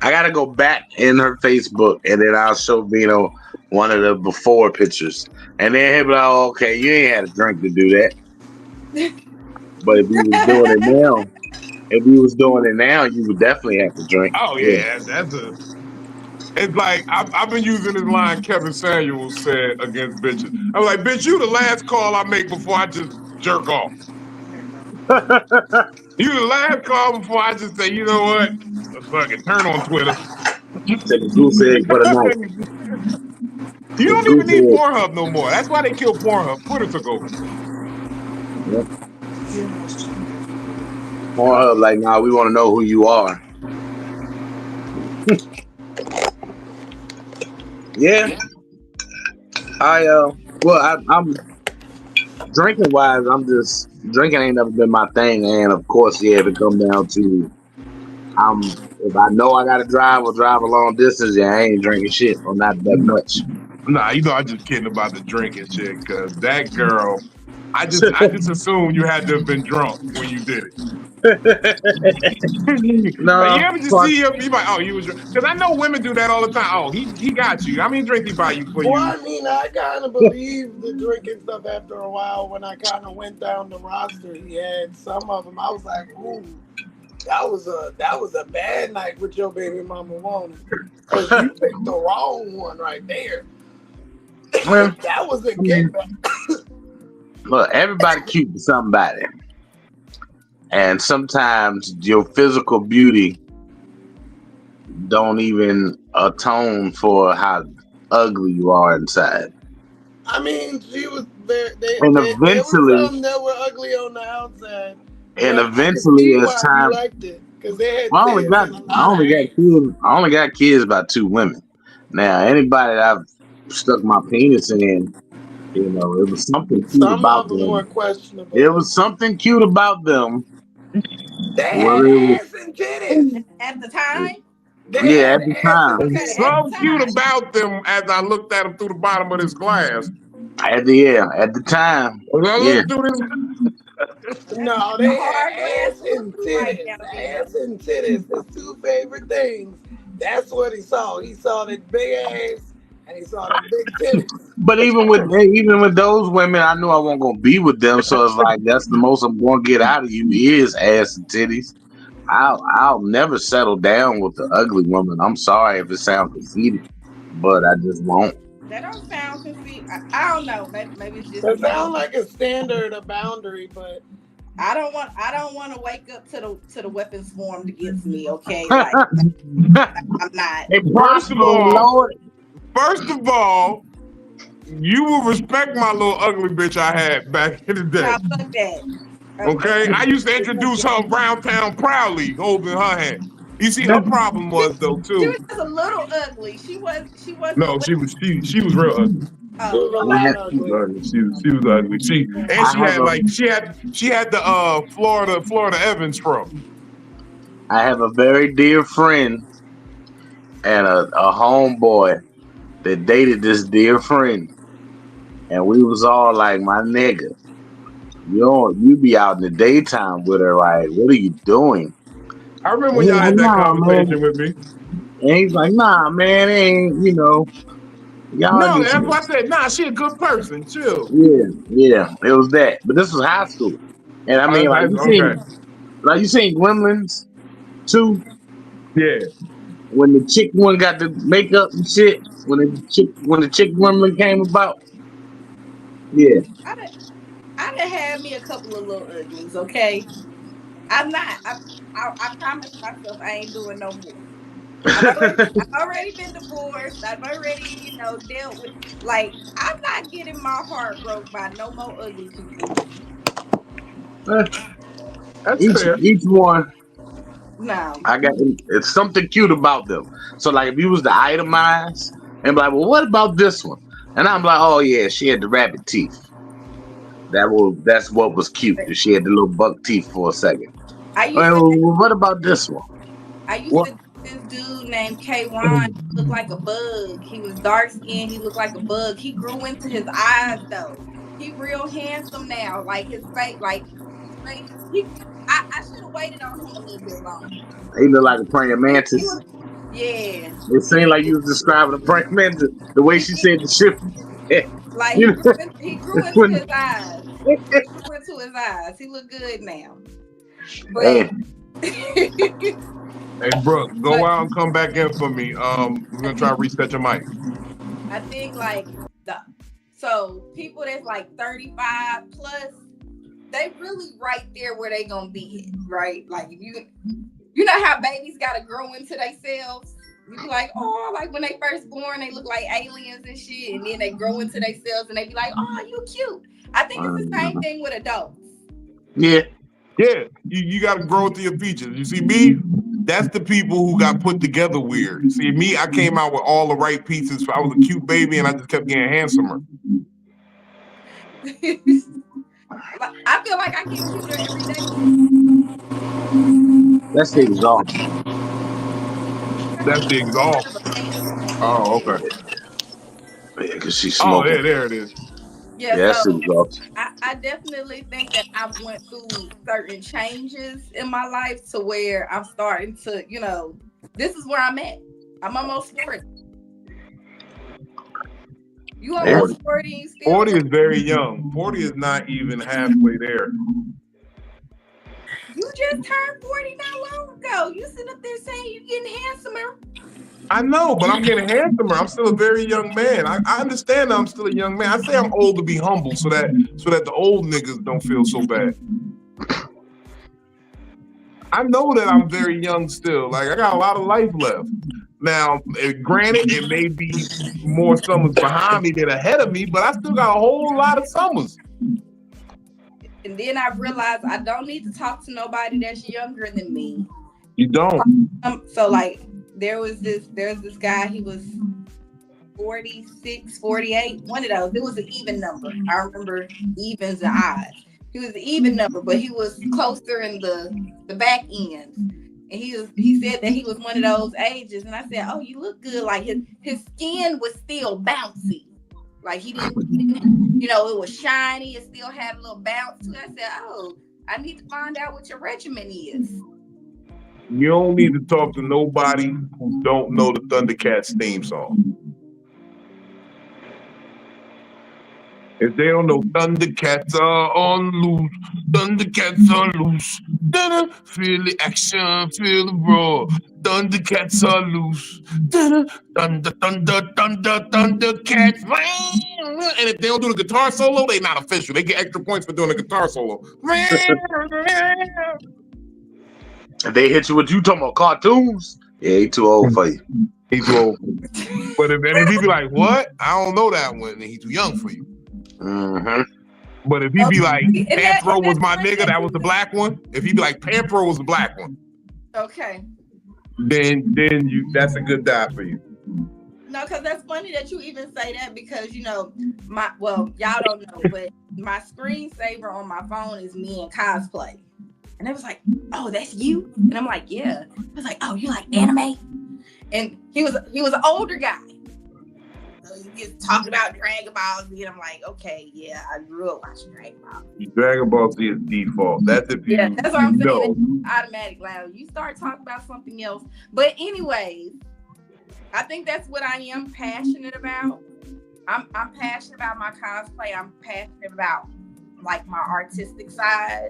S3: I gotta go back in her Facebook and then I'll show Vino one of the before pictures. And then he'll be like, oh, okay, you ain't had a drink to do that. But if you was doing it now, you would definitely have to drink.
S1: Oh yeah, that's a. It's like I've been using this line Kevin Samuels said against bitches. I was like, bitch, you the last call I make before I just jerk off. You the last call before I just say, you know what? Fucking turn on Twitter.
S3: Take a goose egg for the night.
S1: You
S3: The
S1: don't even
S3: goose
S1: need
S3: egg.
S1: Pornhub no more. That's why they killed Pornhub. Twitter took over.
S3: Yep. More like, nah, we want to know who you are. Yeah. I'm drinking wise. I'm just drinking ain't never been my thing, and of course, yeah, if it come down to if I know I gotta drive or drive a long distance, yeah, I ain't drinking shit or not that much.
S1: Nah, you know I just kidding about the drinking shit because that girl, I just assumed you had to have been drunk when you did it. Like, you
S3: No,
S1: ever just see him? You like, oh, he was drunk. Because I know women do that all the time. Oh, he got you. How many drinks he buy you for
S4: Well,
S1: you?
S4: I mean, I kind of believed the drinking stuff after a while when I kind of went down the roster. He had some of them. I was like, ooh, that was a bad night with your baby mama woman. Because you picked the wrong one right there.
S3: well,
S4: That was a kickback.
S3: look, everybody cute to somebody, and sometimes your physical beauty don't even atone for how ugly you are inside.
S4: I mean, she was there.
S3: And
S4: There was
S3: eventually,
S4: some that were ugly on the outside.
S3: and
S4: But I can see
S3: eventually, as
S4: why you
S3: time,
S4: liked it. Because they had
S3: I only
S4: tits
S3: got,
S4: and a
S3: I
S4: lot of
S3: only got
S4: ass.
S3: kids. I only got kids by 2 women. Now, anybody that I've stuck my penis in, you know, it was something cute
S4: Some
S3: about
S4: of them were
S3: them.
S4: questionable.
S3: It was something cute about them.
S4: They
S3: Whether
S4: had
S3: it was,
S4: ass and titties.
S2: At the time,
S4: They
S3: yeah,
S4: had
S3: at the
S4: ass and
S3: time,
S2: okay, at
S1: So
S2: the
S1: cute
S2: time.
S1: about them as I looked at him through the bottom of this glass.
S3: at the time,
S1: As I
S3: yeah.
S1: looked through this,
S4: No,
S2: A
S4: they
S2: hard
S4: had
S2: glass
S4: ass
S2: to look
S4: and
S2: through right
S4: titties.
S2: now, Vino.
S4: Ass and titties, his 2 favorite things. That's what he saw. He saw the big ass and he saw the big titties.
S3: But even with those women, I knew I wasn't gonna be with them. So it's like that's the most I'm gonna get out of you is ass and titties. I'll never settle down with the ugly woman. I'm sorry if it sounds conceited, but I just won't.
S2: That don't sound conceit. I don't know. Maybe it's just
S4: That
S2: me.
S4: sounds like a standard, a boundary, but
S2: I don't want to wake up to the weapons formed against me. Okay, like I'm not.
S3: Hey,
S1: first of
S3: prosper,
S1: all,
S3: Lord.
S1: you will respect my little ugly bitch I had back in the day.
S2: Now fuck that.
S1: Okay, I used to introduce her around town proudly, holding her hand. You see, her problem was though
S2: She
S1: too.
S2: was just a little ugly. She wasn't a
S1: No, she was real ugly.
S4: she was a
S2: oh
S4: lot
S1: She was
S4: ugly.
S1: ugly. She was ugly.
S3: I
S1: She
S3: have
S1: had
S3: a
S1: like she had the Florida Evans fro.
S3: I have a very dear friend and a homeboy that dated this dear friend, and we was all like, my nigga, you be out in the daytime with her, right? What are you doing?
S1: I remember
S3: And
S1: when
S3: he's
S1: y'all
S3: like,
S1: had that
S3: nah, man.
S1: conversation with me.
S3: And he's like, nah, man, it ain't, y'all
S1: No,
S3: just,
S1: that's why I said, nah, she a good person. Chill.
S3: yeah, it was that. But this was high school. And I
S1: Oh,
S3: mean,
S1: okay.
S3: you seen Gremlins 2,
S1: Yeah.
S3: when the chick one got the makeup and shit, when the chick Gremlin came about, yeah.
S2: I done had me a couple of little uglies. Okay, I'm not. I promised myself I ain't doing no more. I've already been divorced. I've already, dealt with like I'm not getting my heart broke by no more ugly people.
S1: That's
S3: each
S1: fair.
S3: each one,
S2: No.
S3: I got it's something cute about them. So like, if you was to itemize and be like, well, what about this one? And I'm like, oh yeah, she had the rabbit teeth. That's what was cute. That she had the little buck teeth for a second.
S2: I used to
S3: Well, what about this one?
S2: I used
S1: What?
S2: to do this dude named K1. He looked like a bug. He was dark skinned. He looked like a bug. He grew into his eyes though. He real handsome now. Like his face, I should have waited on him a little bit longer.
S3: He looked like a praying
S2: He
S3: mantis.
S2: was, yeah.
S3: It seemed like you was describing a praying mantis. The way she said the shit.
S2: Like
S3: You know,
S2: he grew into his eyes. He grew into his eyes. He look good now. But
S3: Man.
S1: Hey, Brooke, go out and come back in for me. We're gonna try to reset your mic.
S2: I think like so people that's like 35 plus, they really right there where they gonna be, right? Like if you know how babies gotta grow into themselves. You be like, oh, like when they first born, they look like aliens and shit, and then they grow into themselves and they be like, oh, you cute. I think it's the same thing with adults.
S3: Yeah.
S1: Yeah, you got to grow through your features. You see, me, that's the people who got put together weird. See, me, I came out with all the right pieces. I was a cute baby, and I just kept getting handsomer.
S2: I feel like I get cuter every day.
S3: That's the exhaust.
S1: That's the exhaust. Oh, okay.
S3: Yeah, because she's
S1: Oh,
S3: smoking.
S1: there it is.
S2: Yeah,
S3: that's
S2: so
S3: the exhaust.
S2: I definitely think that I went through certain changes in my life to where I'm starting to, this is where I'm at. I'm almost 40. You almost 40 and still
S1: 40 is very young. 40 is not even halfway there.
S2: You just turned 40 not long ago. You sitting up there saying you're getting handsomer.
S1: I know, but I'm getting handsomer. I'm still a very young man. I understand that I'm still a young man. I say I'm old to be humble so that the old niggas don't feel so bad. I know that I'm very young still. Like I got a lot of life left. Now, granted, it may be more summers behind me than ahead of me, but I still got a whole lot of summers.
S2: And then I realized I don't need to talk to nobody that's younger than me.
S1: You don't.
S2: So like there's this guy, he was 46, 48, one of those. It was an even number. I remember evens and odds. He was an even number, but he was closer in the back end. And he said that he was one of those ages. And I said, oh, you look good. Like his skin was still bouncy. Like he didn't, it was shiny. It still had a little bounce to it. I said, oh, I need to find out what your regimen is.
S1: You don't need to talk to nobody who don't know the Thundercats theme song. If they don't know Thundercats are on loose, Thundercats are loose. Feel the action, feel the roar. Thundercats are loose. Thundercats. And if they don't do the guitar solo, they not official. They get extra points for doing the guitar solo.
S3: If they hit you with you talking about cartoons, yeah, he too old for you.
S1: He's too old. But if he be like, what? I don't know that one, then he's too young for you.
S3: Mm-hmm.
S1: But if he be like, Panthro was my nigga, that was the black one. If he be like, Panthro was the black one.
S2: Okay.
S1: Then that's a good die for you.
S2: No, because that's funny that you even say that because, y'all don't know, but my screensaver on my phone is me in cosplay. And they was like, oh, that's you? And I'm like, yeah. I was like, oh, you like anime? And he was an older guy. So he gets talking about Dragon Ball Z, and I'm like, okay, yeah, I grew up watching Dragon Ball Z.
S1: Dragon Ball Z is default. That's if you
S2: that's what I'm saying.
S1: know.
S2: Automatic loud. You start talking about something else. But anyways, I think that's what I am passionate about. I'm passionate about my cosplay. I'm passionate about like my artistic side.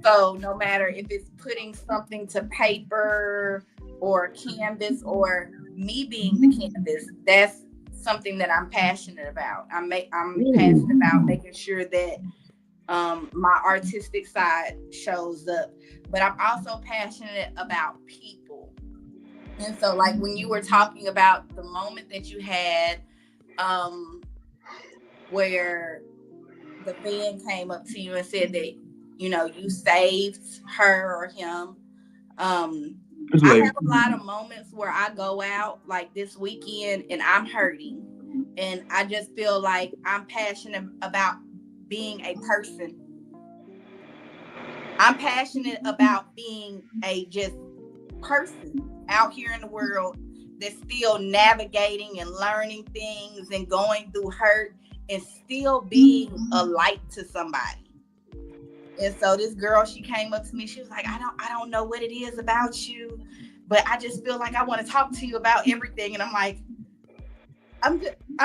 S2: So no matter if it's putting something to paper or canvas or me being the canvas, that's something that I'm passionate about. I'm passionate about making sure that my artistic side shows up. But I'm also passionate about people. And so like when you were talking about the moment that you had where the fan came up to you and said that you saved her or him. I have a lot of moments where I go out like this weekend and I'm hurting. And I just feel like I'm passionate about being a person. I'm passionate about being a just person, out here in the world that's still navigating and learning things and going through hurt and still being a light to somebody. And so this girl, she came up to me. She was like, I don't know what it is about you, but I just feel like I want to talk to you about everything. And I'm like, I'm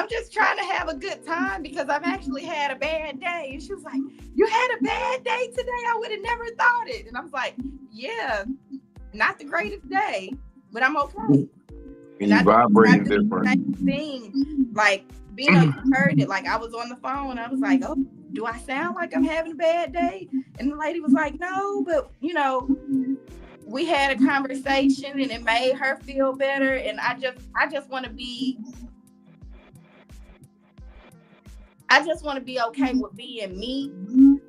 S2: just trying to have a good time because I've actually had a bad day. And she was like, you had a bad day today? I would have never thought it. And I was like, yeah, not the greatest day, but I'm okay.
S1: And you vibrating different.
S2: Same thing, like being you heard it. Like I was on the phone. I was like, oh, do I sound like I'm having a bad day? And the lady was like, no, but you know, we had a conversation and it made her feel better. And I just want to be okay with being me.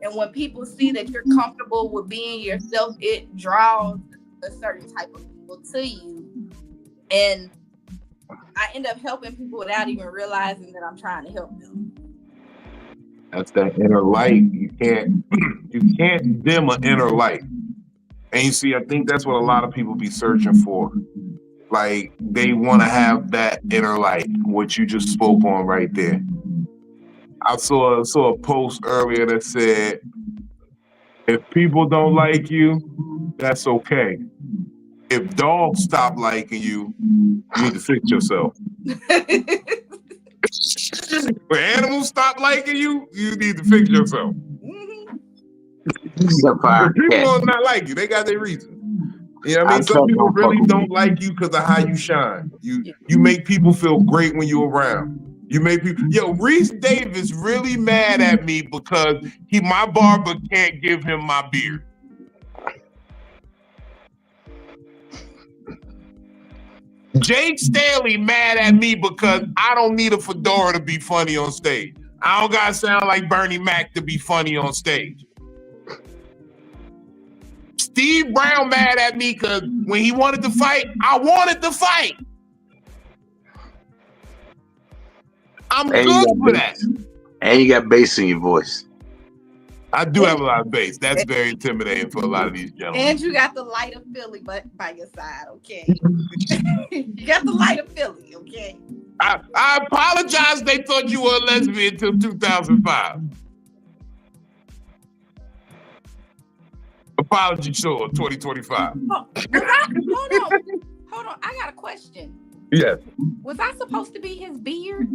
S2: And when people see that you're comfortable with being yourself, it draws a certain type of people to you. And I end up helping people without even realizing that I'm trying to help them.
S1: That's that inner light. You can't dim an inner light. And you see, I think that's what a lot of people be searching for. Like they want to have that inner light, what you just spoke on right there. I saw a post earlier that said, if people don't like you, that's okay. If dogs stop liking you, you need to fix yourself. When animals stop liking you, you need to fix yourself. If people don't not like you, they got their reasons. You know what I mean? Some people really don't like you because of how you shine. You make people feel great when you're around. You make people. Yo, Reese Davis really mad at me because my barber can't give him my beard. Jake Staley mad at me because I don't need a fedora to be funny on stage. I don't gotta sound like Bernie Mac to be funny on stage. Steve Brown mad at me because when he wanted to fight, I wanted to fight. I'm good for that.
S3: And you got bass in your voice.
S1: I do have a lot of bass. That's very intimidating for a lot of these gentlemen.
S2: And you got the light of Philly by your side, okay? You got the light of Philly, okay?
S1: I apologize they thought you were a lesbian until 2005. Apology sure, 2025.
S2: Hold on. I got a question.
S1: Yes.
S2: Was I supposed to be his beard?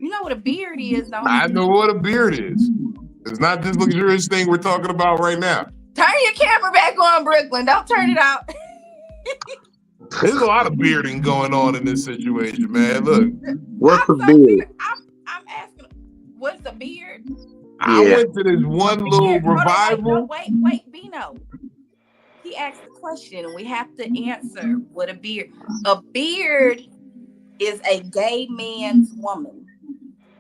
S2: You know what a beard is, don't you?
S1: I know what a beard is. It's not this luxurious thing we're talking about right now.
S2: Turn your camera back on, Brooklyn. Don't turn it out.
S1: There's a lot of bearding going on in this situation, man. Look.
S3: What's the beard?
S2: I'm asking, what's a beard?
S1: I went to this one little revival.
S2: Wait, Bino. He asked the question and we have to answer what a beard. A beard is a gay man's woman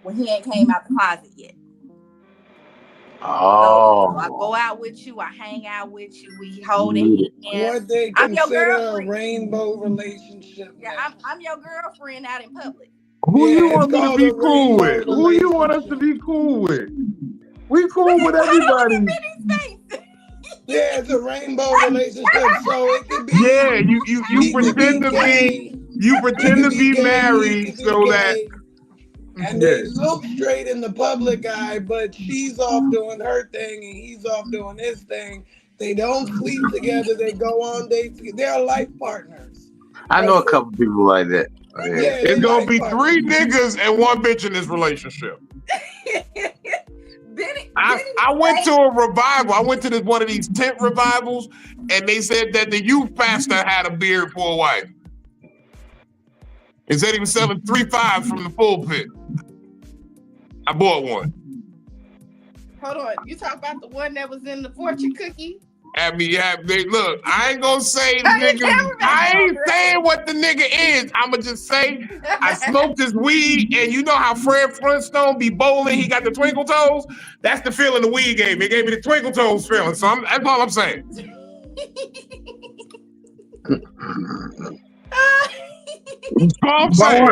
S2: when he ain't came out the closet yet.
S3: Oh.
S2: So I go out with you, I hang out with you, we hold it.
S4: What they consider a rainbow relationship.
S2: Yeah, I'm your girlfriend out in public.
S1: Who you want me to be cool with? Who you want us to be cool with? We cool with everybody.
S4: Yeah, it's a rainbow relationship, so it could be.
S1: Yeah, you pretend to be. You pretend to be married so that.
S4: And they look straight in the public eye, but she's off doing her thing and he's off doing his thing. They don't sleep together. They go on dates together. They're life partners.
S3: I know a couple people like that.
S1: Yeah, it's gonna be three niggas and one bitch in this relationship. I went to a revival. I went to one of these tent revivals, and they said that the youth pastor had a beard for a wife. He said he was selling 3.5 from the pulpit. I bought one.
S2: Hold on, you talk about the one that was in the fortune cookie?
S1: Look, I ain't gonna say the nigga. I ain't saying what the nigga is. I'ma just say I smoked this weed, and you know how Fred Flintstone be bowling? He got the twinkle toes. That's the feeling the weed gave me. It gave me the twinkle toes feeling. So that's all I'm saying. That's all I'm saying.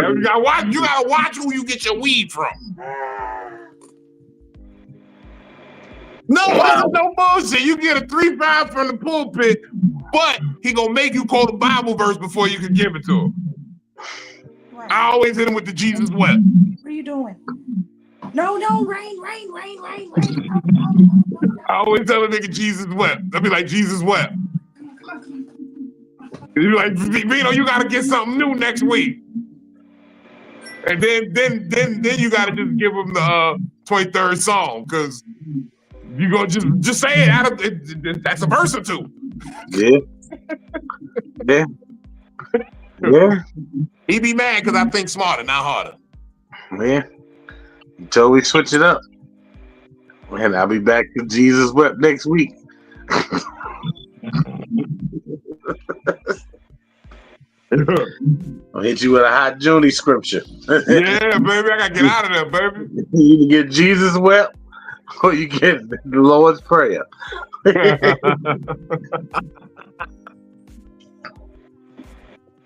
S1: You gotta watch who you get your weed from. No, no bullshit. You get a 3.5 from the pulpit, but he gonna make you quote a Bible verse before you can give it to him.
S2: Right.
S1: I always hit him with the Jesus wept.
S2: What are you doing? No, rain.
S1: I always tell a nigga Jesus wept. I'll be like, Jesus wept. You like, Vito, you gotta get something new next week. And then you gotta just give him the 23rd song, because you gonna just say it out of it, that's a verse or two.
S3: Yeah.
S1: He be mad because I think smarter, not harder.
S3: Yeah. Until we switch it up. And I'll be back to Jesus wept next week. I'll hit you with a hot Junie scripture.
S1: Yeah, baby, I gotta get out of there, baby.
S3: You can get Jesus wept, or you get the Lord's Prayer.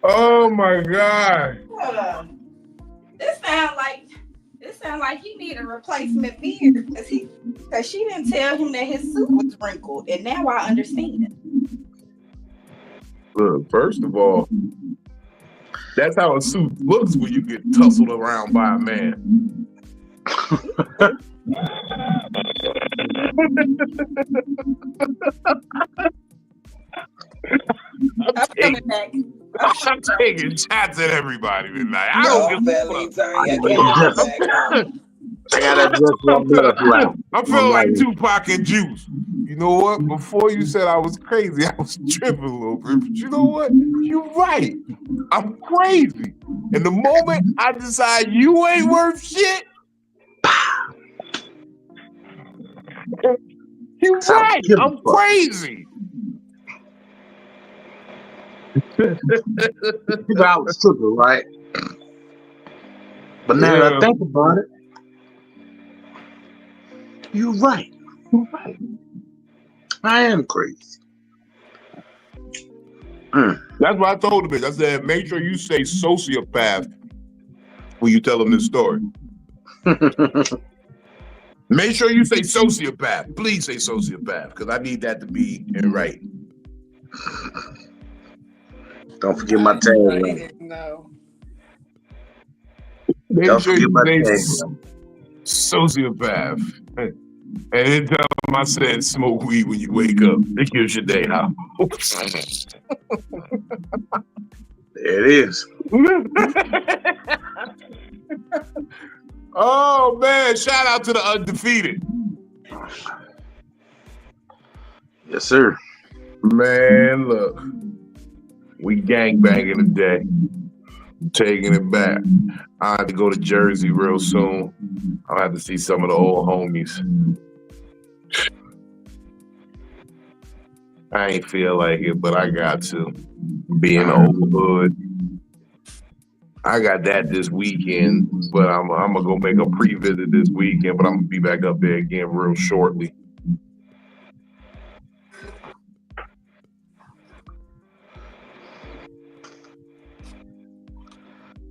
S1: Oh my God.
S2: Hold on. This sound like he need a replacement beard, because she didn't tell him that his suit was wrinkled, and now I understand.
S1: Look, first of all, that's how a suit looks when you get tussled around by a man.
S2: I'm coming back.
S1: I'm taking shots at everybody tonight. I don't give a fuck.
S3: I gotta adjust my blood flow.
S1: I'm feeling like Tupac and Juice. You know what? Before you said I was crazy, I was tripping a little bit. But you know what? You're right. I'm crazy. And the moment I decide you ain't worth shit, you're right. I'm crazy.
S3: I was tripping, right? But now that I think about it, you're right. I am crazy.
S1: That's what I told the bitch. I said, make sure you say sociopath when you tell them this story. Make sure you say sociopath. Please say sociopath, because I need that to be in right.
S3: Don't forget my tagline.
S4: No.
S1: Make
S3: Don't
S1: sure
S3: forget
S1: you
S3: my
S1: say
S3: tagline.
S1: sociopath. And then tell them I said smoke weed when you wake up. It gives your day out.
S3: There it is.
S1: Oh man, shout out to the undefeated.
S3: Yes, sir.
S1: Man, look. We gangbanging today. Taking it back. I have to go to Jersey real soon. I'll have to see some of the old homies. I ain't feel like it, but I got to. Be in the old hood. I got that this weekend, but I'm gonna go make a pre-visit this weekend, but I'm gonna be back up there again real shortly.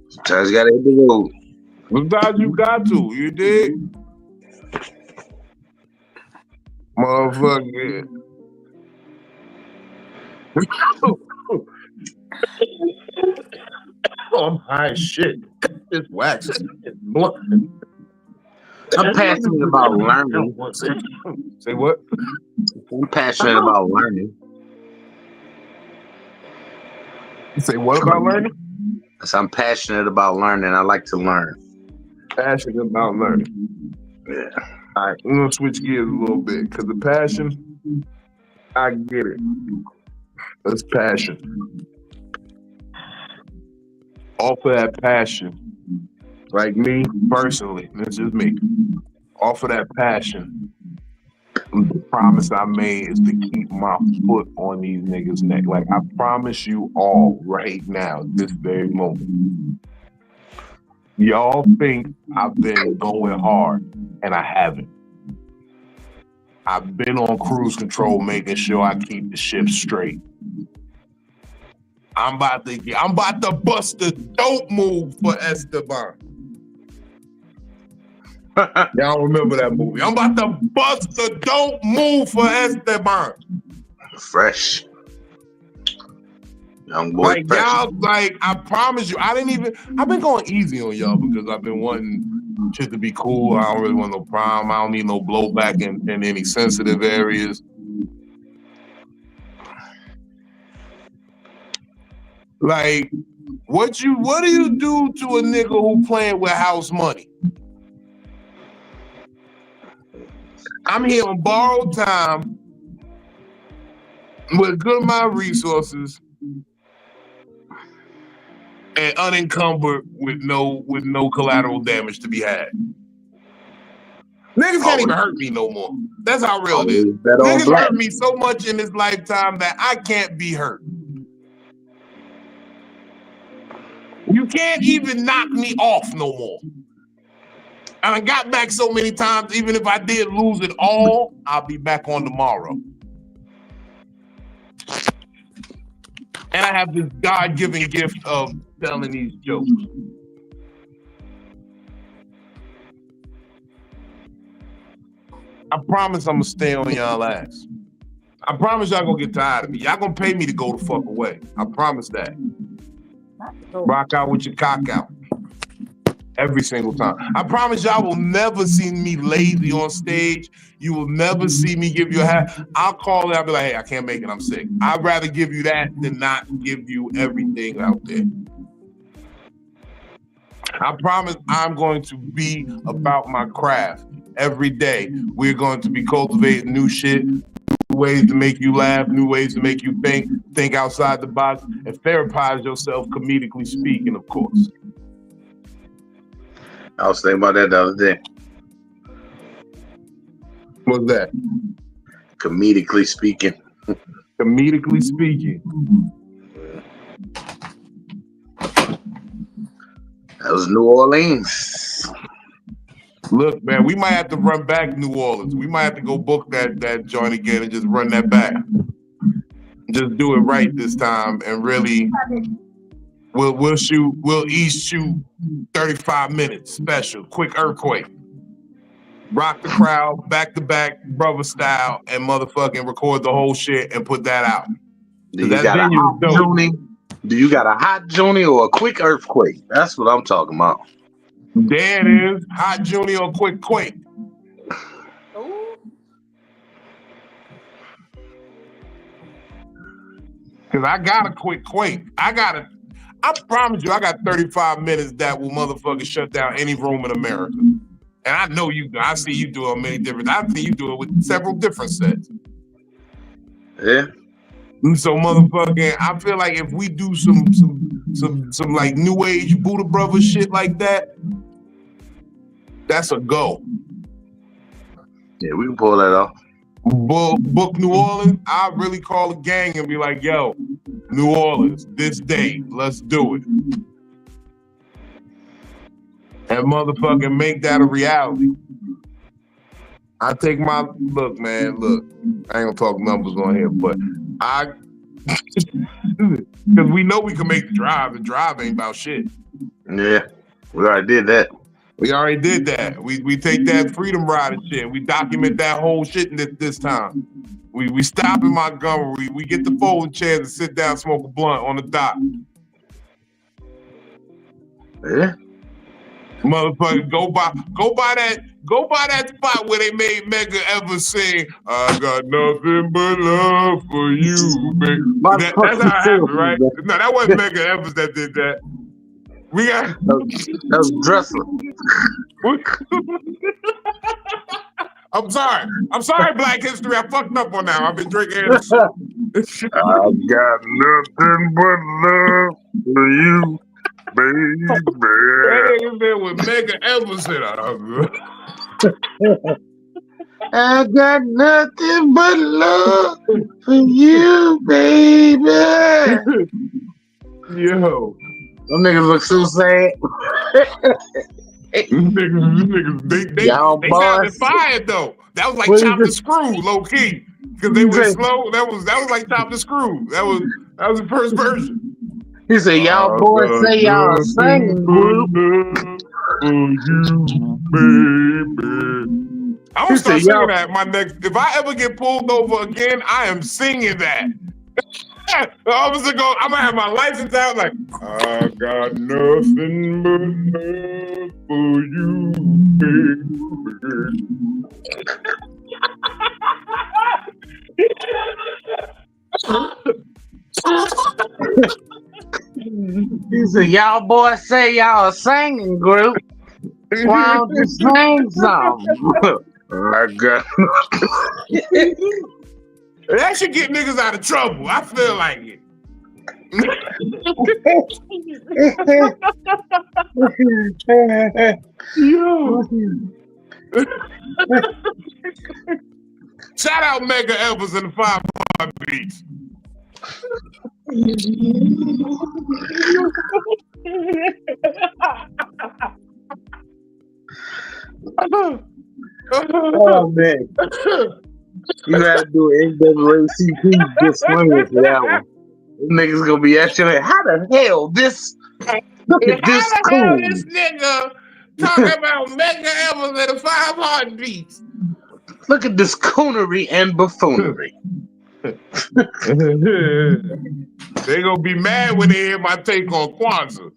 S3: Sometimes you gotta hit the road.
S1: Sometimes you got to, you dig? Motherfucker. Oh, I'm high as shit. It's wax. It's blunt.
S3: I'm passionate about learning.
S1: Say what?
S3: I'm passionate about learning.
S1: You say what about learning?
S3: So I'm passionate about learning. I like to learn.
S1: Passionate about learning.
S3: Yeah.
S1: All right, we're gonna switch gears a little bit because the passion, I get it. That's passion. Off of that passion, like me personally, this is me. Off of that passion, the promise I made is to keep my foot on these niggas' neck. Like I promise you all right now, this very moment. Y'all think I've been going hard, and I haven't. I've been on cruise control, making sure I keep the ship straight. I'm about to bust the dope move for Esteban. Y'all remember that movie? I'm about to bust the dope move for Esteban.
S3: Fresh. Young boy
S1: Like
S3: precious.
S1: y'all, like I promise you, I've been going easy on y'all because I've been wanting shit to be cool. I don't really want no problem. I don't need no blowback in any sensitive areas. Like, what do you do to a nigga who playing with house money? I'm here on borrowed time with a good amount of resources and unencumbered with no collateral damage to be had. Niggas can't even hurt me no more. That's how real it is. Niggas hurt me so much in this lifetime that I can't be hurt. You can't even knock me off no more. And I got back so many times, even if I did lose it all, I'll be back on tomorrow. And I have this God-given gift of telling these jokes. I promise I'm gonna stay on y'all ass. I promise y'all gonna get tired of me. Y'all gonna pay me to go the fuck away. I promise that. Rock out with your cock out. Every single time. I promise y'all will never see me lazy on stage. You will never see me give you a hat. I'll call it. I'll be like, hey, I can't make it. I'm sick. I'd rather give you that than not give you everything out there. I promise I'm going to be about my craft. Every day, we're going to be cultivating new shit, new ways to make you laugh, new ways to make you think outside the box, and therapize yourself, comedically speaking, of course.
S3: I was thinking about that the other day.
S1: What's that?
S3: Comedically speaking.
S1: Comedically speaking.
S3: That was New Orleans.
S1: Look, man, we might have to run back New Orleans. We might have to go book that joint again and just run that back. Just do it right this time, and really, we'll each shoot 35 minutes special, quick earthquake. Rock the crowd, back to back, brother style, and motherfucking record the whole shit and put that out.
S3: Do you got a hot Juni? Do you got a hot Juni or a quick earthquake? That's what I'm talking about.
S1: There it is. Hot Juni or quick quake. Cause I got a quick quake. I promise you, I got 35 minutes that will motherfucking shut down any room in America. And I know you. I see you do it many different. I see you do it with several different sets.
S3: Yeah.
S1: So motherfucking, I feel like if we do some like new age Buddha Brothers shit like that, that's a go.
S3: Yeah, we can pull that off.
S1: Book New Orleans. I really call a gang and be like, yo, New Orleans, this day, let's do it. And motherfucking make that a reality. I take my look, man. Look, I ain't gonna talk numbers on here, but because we know we can make the drive. The drive ain't about shit.
S3: Yeah, we already did that.
S1: We already did that. We take that Freedom Rider shit. We document that whole shit this time. We stop in Montgomery. We get the folding chairs and sit down, smoke a blunt on the dock.
S3: Yeah.
S1: Motherfucker, go by that spot where they made Mega ever sing, I got nothing but love for you, baby. That's how it happened, right? No, that wasn't Mega Evans that did that. We got
S3: that was Dressler.
S1: I'm sorry, Black History. I fucked up on that. I've been drinking Anderson.
S3: I got nothing but love for you, baby.
S1: That with Mega Evans in it.
S3: I got nothing but love for you, baby.
S1: Yo.
S3: Them niggas look so sad.
S1: Niggas, they sounded fired though. That was like Chop the Screw, low key, because they were slow. That was like Chop the Screw. That was the first version.
S3: He said, "Y'all boys say y'all a singing group."
S1: I'm gonna start singing that. My next, if I ever get pulled over again, I am singing that. Officer go, I'm gonna have my license out like, I got nothing but love for you,
S3: He said, y'all boys say y'all a singing group. Why don't you sing something? I got
S1: That should get niggas out of trouble. I feel like it. Yo. Shout out Mega Evans and the 5 Heartbeats.
S3: Oh man, you gotta do an NAACP disclaimer for that one. Them niggas gonna be asking like, how the hell this? Look at this
S1: How the hell
S3: coon.
S1: this nigga talking about Mega Evans and the 5 Heartbeats?
S3: Look at this coonery and buffoonery.
S1: They gonna be mad when they hear my take on Kwanzaa.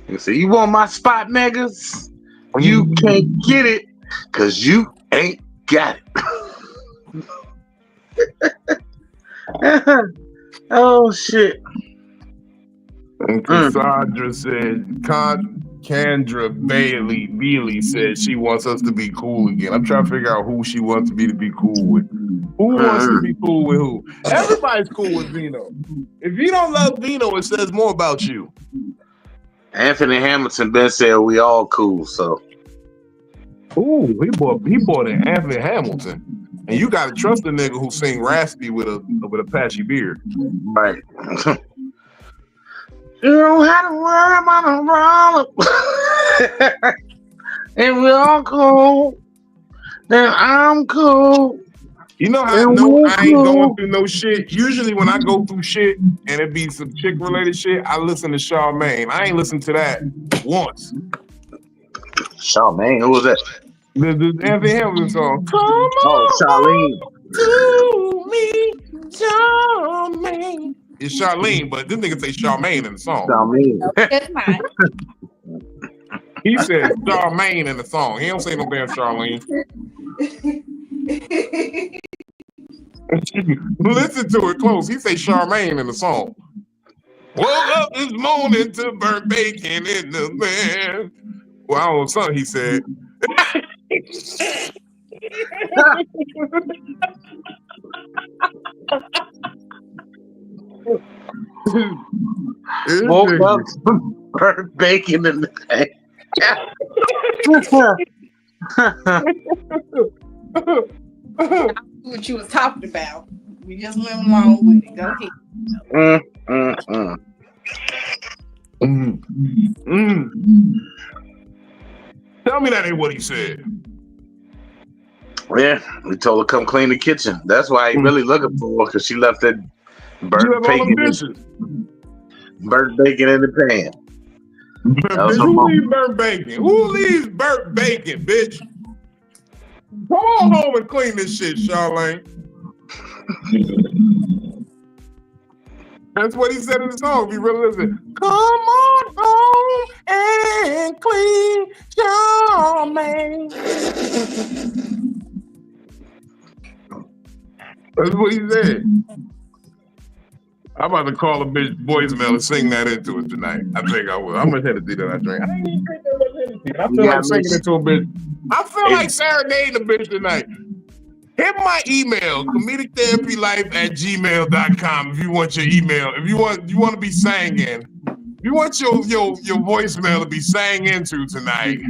S3: You say, you want my spot, niggas? You can't get it because you ain't got it. Oh shit.
S1: And Cassandra said, Kendra Bailey said she wants us to be cool again. I'm trying to figure out who she wants me to be cool with. Who wants to be cool with who? Everybody's cool with Vino. If you don't love Vino, it says more about you.
S3: Anthony Hamilton been said we all cool, so.
S1: Ooh, he bought in Anthony Hamilton. And you gotta trust the nigga who sing raspy with a patchy beard.
S3: Right. You don't have to worry about a problem. And we all cool. Then I'm cool.
S1: You know how I know I ain't going through no shit? Usually when I go through shit and it be some chick related shit, I listen to Charmaine. I ain't listened to that once.
S3: Charmaine, who was that?
S1: The Anthony Hamilton song. Come
S3: Oh, Charlene.
S1: to me, Charmaine. It's Charlene, but this nigga say Charmaine in the song.
S3: Charmaine.
S2: That's mine.
S1: He said Charmaine in the song. He don't say no damn Charlene. Listen to it close. He say Charmaine in the song. Woke up this morning to burn bacon in the man. Well, I don't know something he said.
S3: Woke up to burn bacon in the man.
S2: What you was talking about. We just went along with it. Go ahead.
S1: Tell me that ain't what he said.
S3: Yeah, we told her come clean the kitchen. That's why he really looking for her, because she left that burnt bacon in the pan.
S1: Bitch, who leaves burnt bacon? Who leaves burnt bacon, bitch? Come on home and clean this shit, Charlene. That's what he said in the song. If you really listen, come on home and clean, Charlene. That's what he said. I'm about to call a bitch voicemail and sing that into it tonight. I think I will. How much Hennessy did I drink? I ain't even drink that much Hennessy. I feel like singing it to a bitch. I feel like serenading a bitch tonight. Hit my email, comedictherapylife@gmail.com if you want your email. If you want to be sang in. If you want your voicemail to be sang into tonight.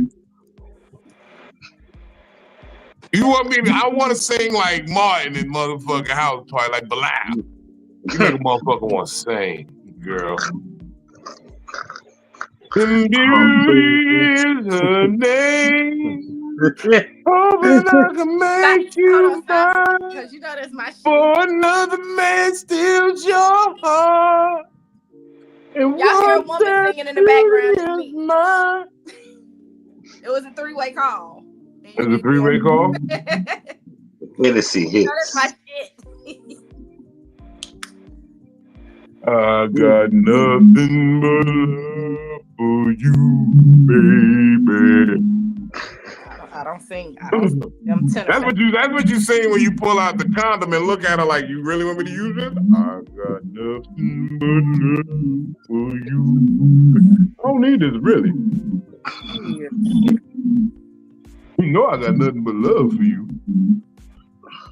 S1: You want me to, I want to sing like Martin in motherfucking House Party, like Bilal. You make a motherfucker want to sing, girl. And beauty is her name. Hoping I can make you mine.
S2: Because you know that's my shit.
S1: For another man steals your heart. And
S2: y'all hear a woman singing in the background to me.
S1: Mine.
S2: It was a three-way call.
S1: It was a three-way call?
S3: Hennessy hits.
S2: That's my shit.
S1: I got nothing but love for you, baby.
S2: I don't sing. I don't sing them tenor.
S1: That's what you say when you pull out the condom and look at her like, you really want me to use this? I got nothing but love for you. I don't need this, really. You know I got nothing but love for you.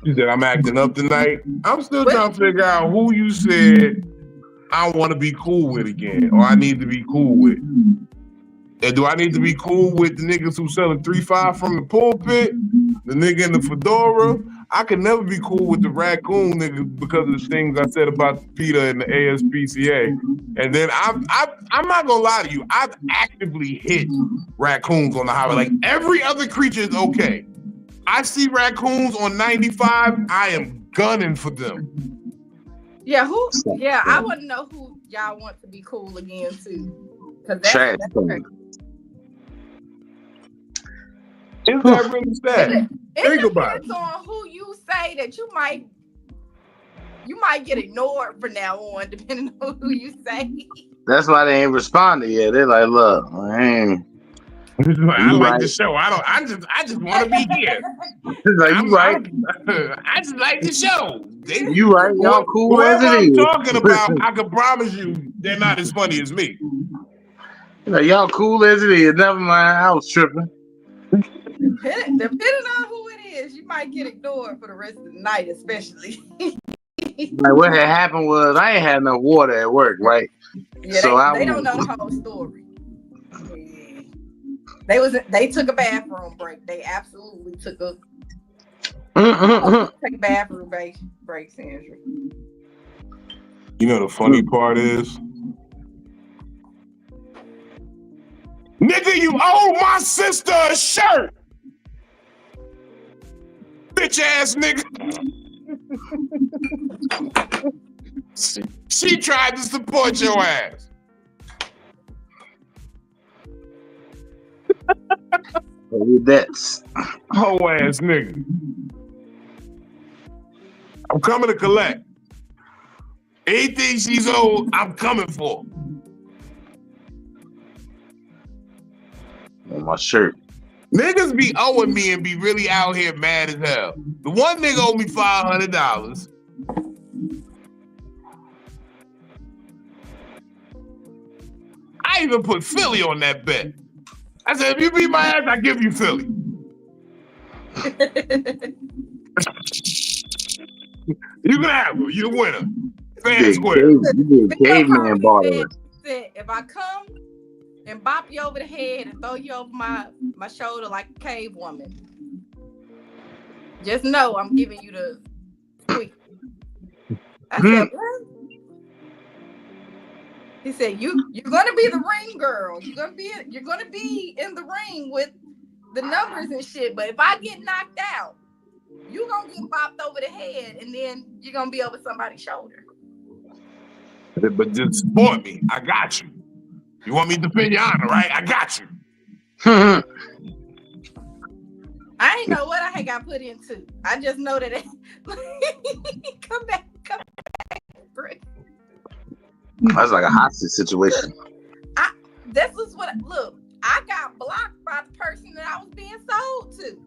S1: You said I'm acting up tonight. I'm still trying to figure out who you said I want to be cool with again, or I need to be cool with. And do I need to be cool with the niggas who selling 3-5 from the pulpit, the nigga in the fedora? I can never be cool with the raccoon niggas because of the things I said about PETA and the ASPCA. And then I'm not gonna lie to you, I've actively hit raccoons on the highway. Like every other creature is okay. I see raccoons on 95, I am gunning for them.
S2: Yeah, I want to know who y'all want to be cool again too. Because that's crazy.
S1: Is that really sad? Think about it.
S2: It depends on who you say that you might get ignored from now on, depending on who you say.
S3: That's why they ain't responded yet. They're like, look, I
S1: like the show. I just want to be here.
S3: Like, you right.
S1: I just like the show.
S3: You right. Y'all cool as it is.
S1: Whoever I'm talking about, I can promise you they're not as funny as me.
S3: Y'all cool as it is. Never mind. I was tripping.
S2: Depending on who it is, you might get ignored for the rest of the night, especially.
S3: Like what had happened was I ain't had enough water at work, right?
S2: Yeah, so they don't know the whole story. Yeah. They took a bathroom break. They absolutely took a bathroom break, Sandra.
S1: You know the funny part is, nigga, you owe my sister a shirt. Bitch ass nigga. She tried to support your ass.
S3: That's
S1: whole ass nigga. I'm coming to collect. Anything she's owed, I'm coming for.
S3: On my shirt.
S1: Niggas be owing me and be really out here mad as hell. The one nigga owed me $500. I even put Philly on that bet. I said, if you beat my ass, I give you Philly. You can have her. You the winner. Fair and square.
S3: You did caveman baller.
S2: If I come and bop you over the head and throw you over my shoulder like a cave woman, just know I'm giving you the squeak. I said, what? He said, you're gonna be the ring girl. You're gonna be in the ring with the numbers and shit. But if I get knocked out, you're gonna get bopped over the head, and then you're gonna be over somebody's shoulder.
S1: But just support me. I got you. You want me to defend your honor, right? I got you.
S2: I ain't know what I had got put into. I just know that come back.
S3: That's like a hostage situation.
S2: This is what I got blocked by the person that I was being sold to.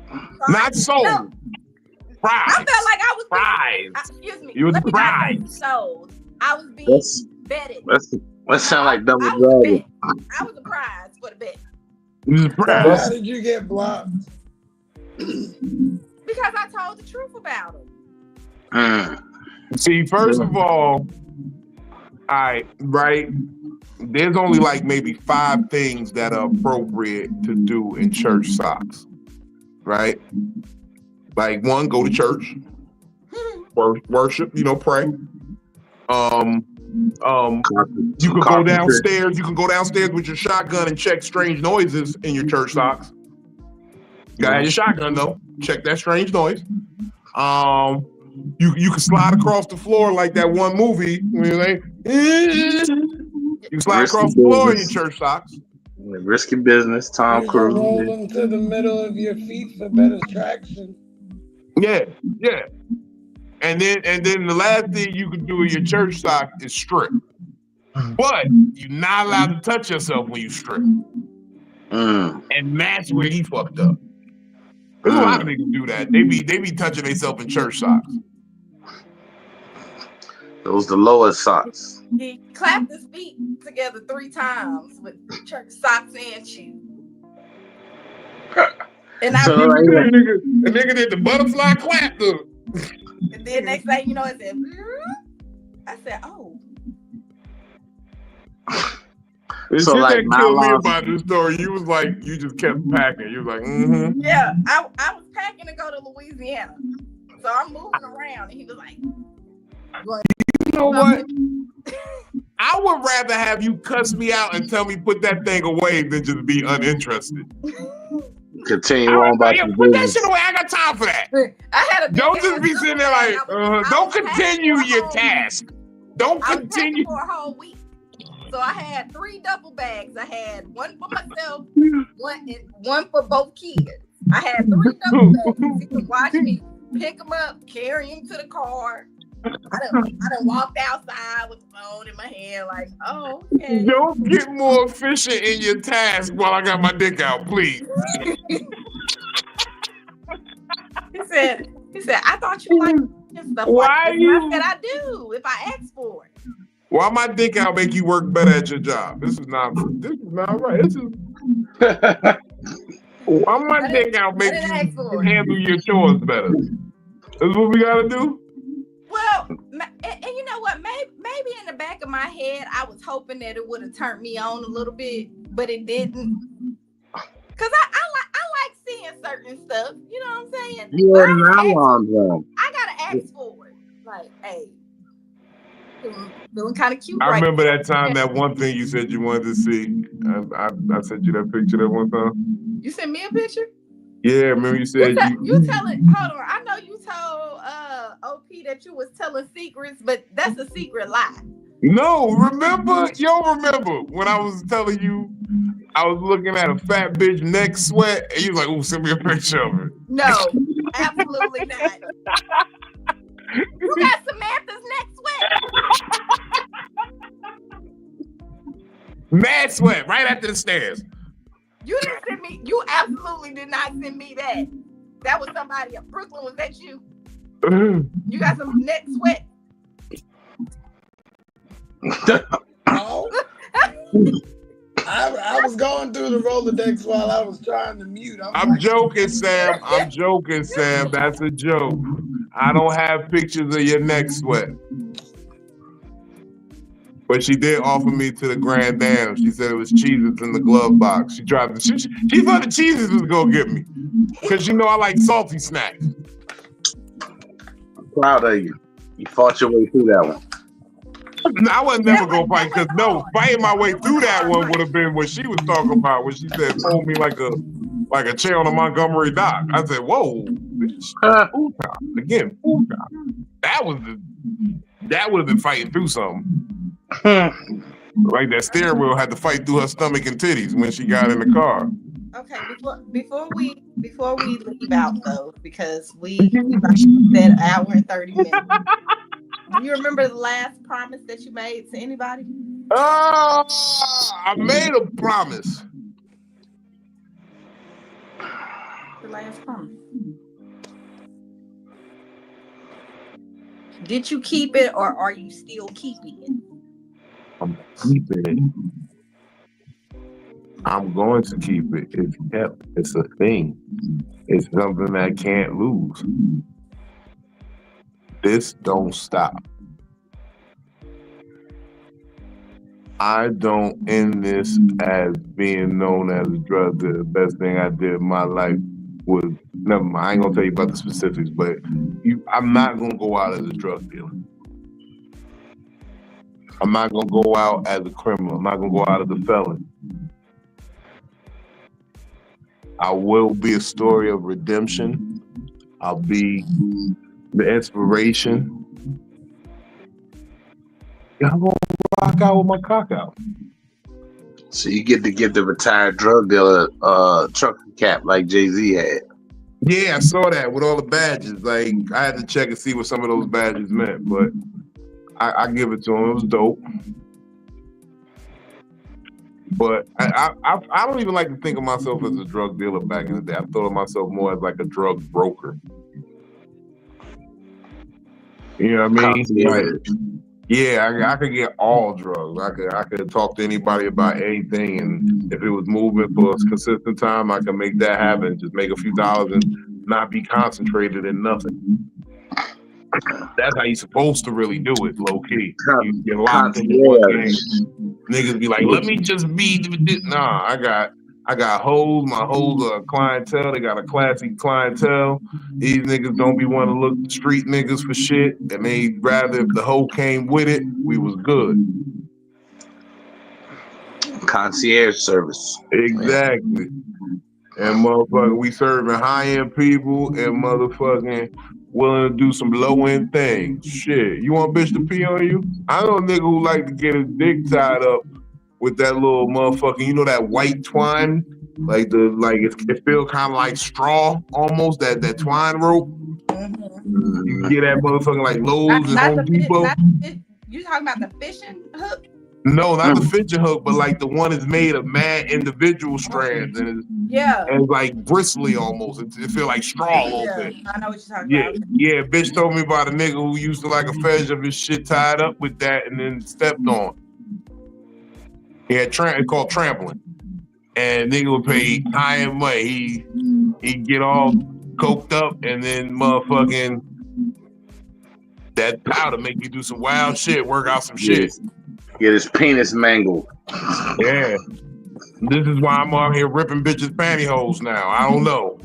S2: So
S1: not sold.
S2: No.
S1: Prize.
S2: I felt like I was
S1: prize.
S2: Excuse me.
S1: You was prize.
S2: Sold. I was being betted.
S3: That sound like double dragon.
S2: I was a prize for the bet.
S4: How did you get blocked?
S2: Because I told the truth about
S3: him.
S1: See, first of all, right? There's only like maybe 5 things that are appropriate to do in church socks, right? Like 1, go to church, worship, pray. You can go downstairs. You can go downstairs with your shotgun and check strange noises in your church socks. You gotta have your shotgun though. Check that strange noise. You can slide across the floor like that one movie. You can slide across the floor in your church socks.
S3: Risky business, Tom Cruise.
S4: Roll them to the middle of your feet for better traction.
S1: Yeah. And then the last thing you can do in your church sock is strip. But you're not allowed to touch yourself when you strip. And that's where he fucked up. There's a lot of niggas do that. They be touching themselves in church socks.
S3: Those the lowest socks.
S2: He clapped his feet together 3 times with church socks and shoes. And I
S1: remember the nigga did the butterfly clap though.
S2: And then next thing you know, it said, I said, oh.
S1: So like that killed me about this story. You was like, you just kept packing. You was like, mm-hmm.
S2: Yeah, I was packing to go to Louisiana. So I'm moving around, and he was like,
S1: you know what? I would rather have you cuss me out and tell me put that thing away than just be uninterested.
S3: Continue on about your
S1: put that shit away. I got time for that.
S2: I had a
S1: don't just be sitting there like, don't continue your task. Don't continue
S2: for a whole week. So I had 3 duffel bags. I had one for myself, one for both kids. I had 3 duffel bags. You can watch me pick them up, carry them to the car. I done walked outside with the phone in my hand, like, oh, okay.
S1: Don't get more efficient in your task while I got my dick out, please.
S2: He said, I thought you liked stuff.
S1: Why
S2: like you? I said I do if I ask for it.
S1: Why my dick out make you work better at your job? This is not right. This is why my dick out make you handle your chores better? This is what we gotta do.
S2: Well, and you know what? Maybe in the back of my head, I was hoping that it would have turned me on a little bit, but it didn't. Cause I like seeing certain stuff. You know what I'm saying? I gotta ask for it. Like, hey, feeling kind of cute.
S1: I remember that time, that one thing you said you wanted to see. I sent you that picture that one time.
S2: You sent me a picture?
S1: Yeah, remember you said
S2: you telling. Hold on, I know you told OP that you was telling secrets, but that's a secret lie.
S1: No, remember when I was telling you I was looking at a fat bitch neck sweat, and you was like, "Oh, send me a picture of it."
S2: No, absolutely not. You got Samantha's neck sweat.
S1: Mad sweat right after the stairs.
S2: You didn't send me. You absolutely did not send me that. That was somebody in Brooklyn. Was that you? You got some neck sweat.
S4: No. I was going through the Rolodex while I was trying to mute.
S1: I'm joking, Sam. I'm joking, Sam. That's a joke. I don't have pictures of your neck sweat. But she did offer me to the Grand Dam. She said it was Cheez-Its in the glove box. She thought the Cheez-Its was gonna get me. Because you know I like salty snacks.
S3: I'm proud of you. You fought your way through that one.
S1: I was never gonna fight, because fighting my way through that one would have been what she was talking about when she said hold me like a chair on a Montgomery dock. I said, whoa, food time. Again, food time. That would have been fighting through something. Like that steering wheel had to fight through her stomach and titties when she got in the car.
S2: Okay, before we leave out though, because we said an hour and 30 minutes. Do you remember the last promise that you made to anybody?
S1: I made a promise.
S2: The last promise. Did you keep it, or are you still keeping it?
S1: I'm keeping it. I'm going to keep it. It's kept. It's a thing. It's something that I can't lose. This don't stop. I don't end this as being known as a drug dealer. The best thing I did in my life was, never mind, I ain't gonna tell you about the specifics, but I'm not gonna go out as a drug dealer. I'm not gonna go out as a criminal. I'm not gonna go out as a felon. I will be a story of redemption. I'll be the inspiration. I'm gonna rock out with my cock out.
S3: So you get to get the retired drug dealer trucker cap like Jay-Z had.
S1: Yeah, I saw that with all the badges. Like I had to check and see what some of those badges meant, but I give it to him. It was dope. But I don't even like to think of myself as a drug dealer back in the day. I thought of myself more as like a drug broker. You know what I mean? Like, yeah, I could get all drugs. I could talk to anybody about anything, and if it was moving for a consistent time, I could make that happen. Just make a few dollars and not be concentrated in nothing. That's how you're supposed to really do it, low key. You get locked into one game. Niggas be like, let me just be this. Nah, I got hoes. My hoes are clientele. They got a classy clientele. These niggas don't be want to look street niggas for shit, and they rather if the hoe came with it, we was good.
S3: Concierge service.
S1: Exactly. And motherfucker, we serving high-end people and motherfucking willing to do some low-end things. Shit, you want a bitch to pee on you? I know a nigga who like to get his dick tied up with that little motherfucking, you know that white twine? Like it feels kind of like straw almost, that twine rope.
S2: Mm-hmm.
S1: You get that motherfucking like Lowe's and Home Depot.
S2: You talking about the fishing hook?
S1: No, not the fishing hook, but like the one is made of mad individual strands and it's like bristly almost. It feel like straw a little bit.
S2: I know what you're talking about.
S1: Yeah, bitch told me about a nigga who used to like a fetish of his shit tied up with that and then stepped on. He had it's called trampling. And nigga would pay high-end money. He'd get all coked up and then motherfucking that powder make you do some wild shit, work out some shit.
S3: Get his penis mangled.
S1: Yeah. This is why I'm out here ripping bitches' pantyhose now. I don't know.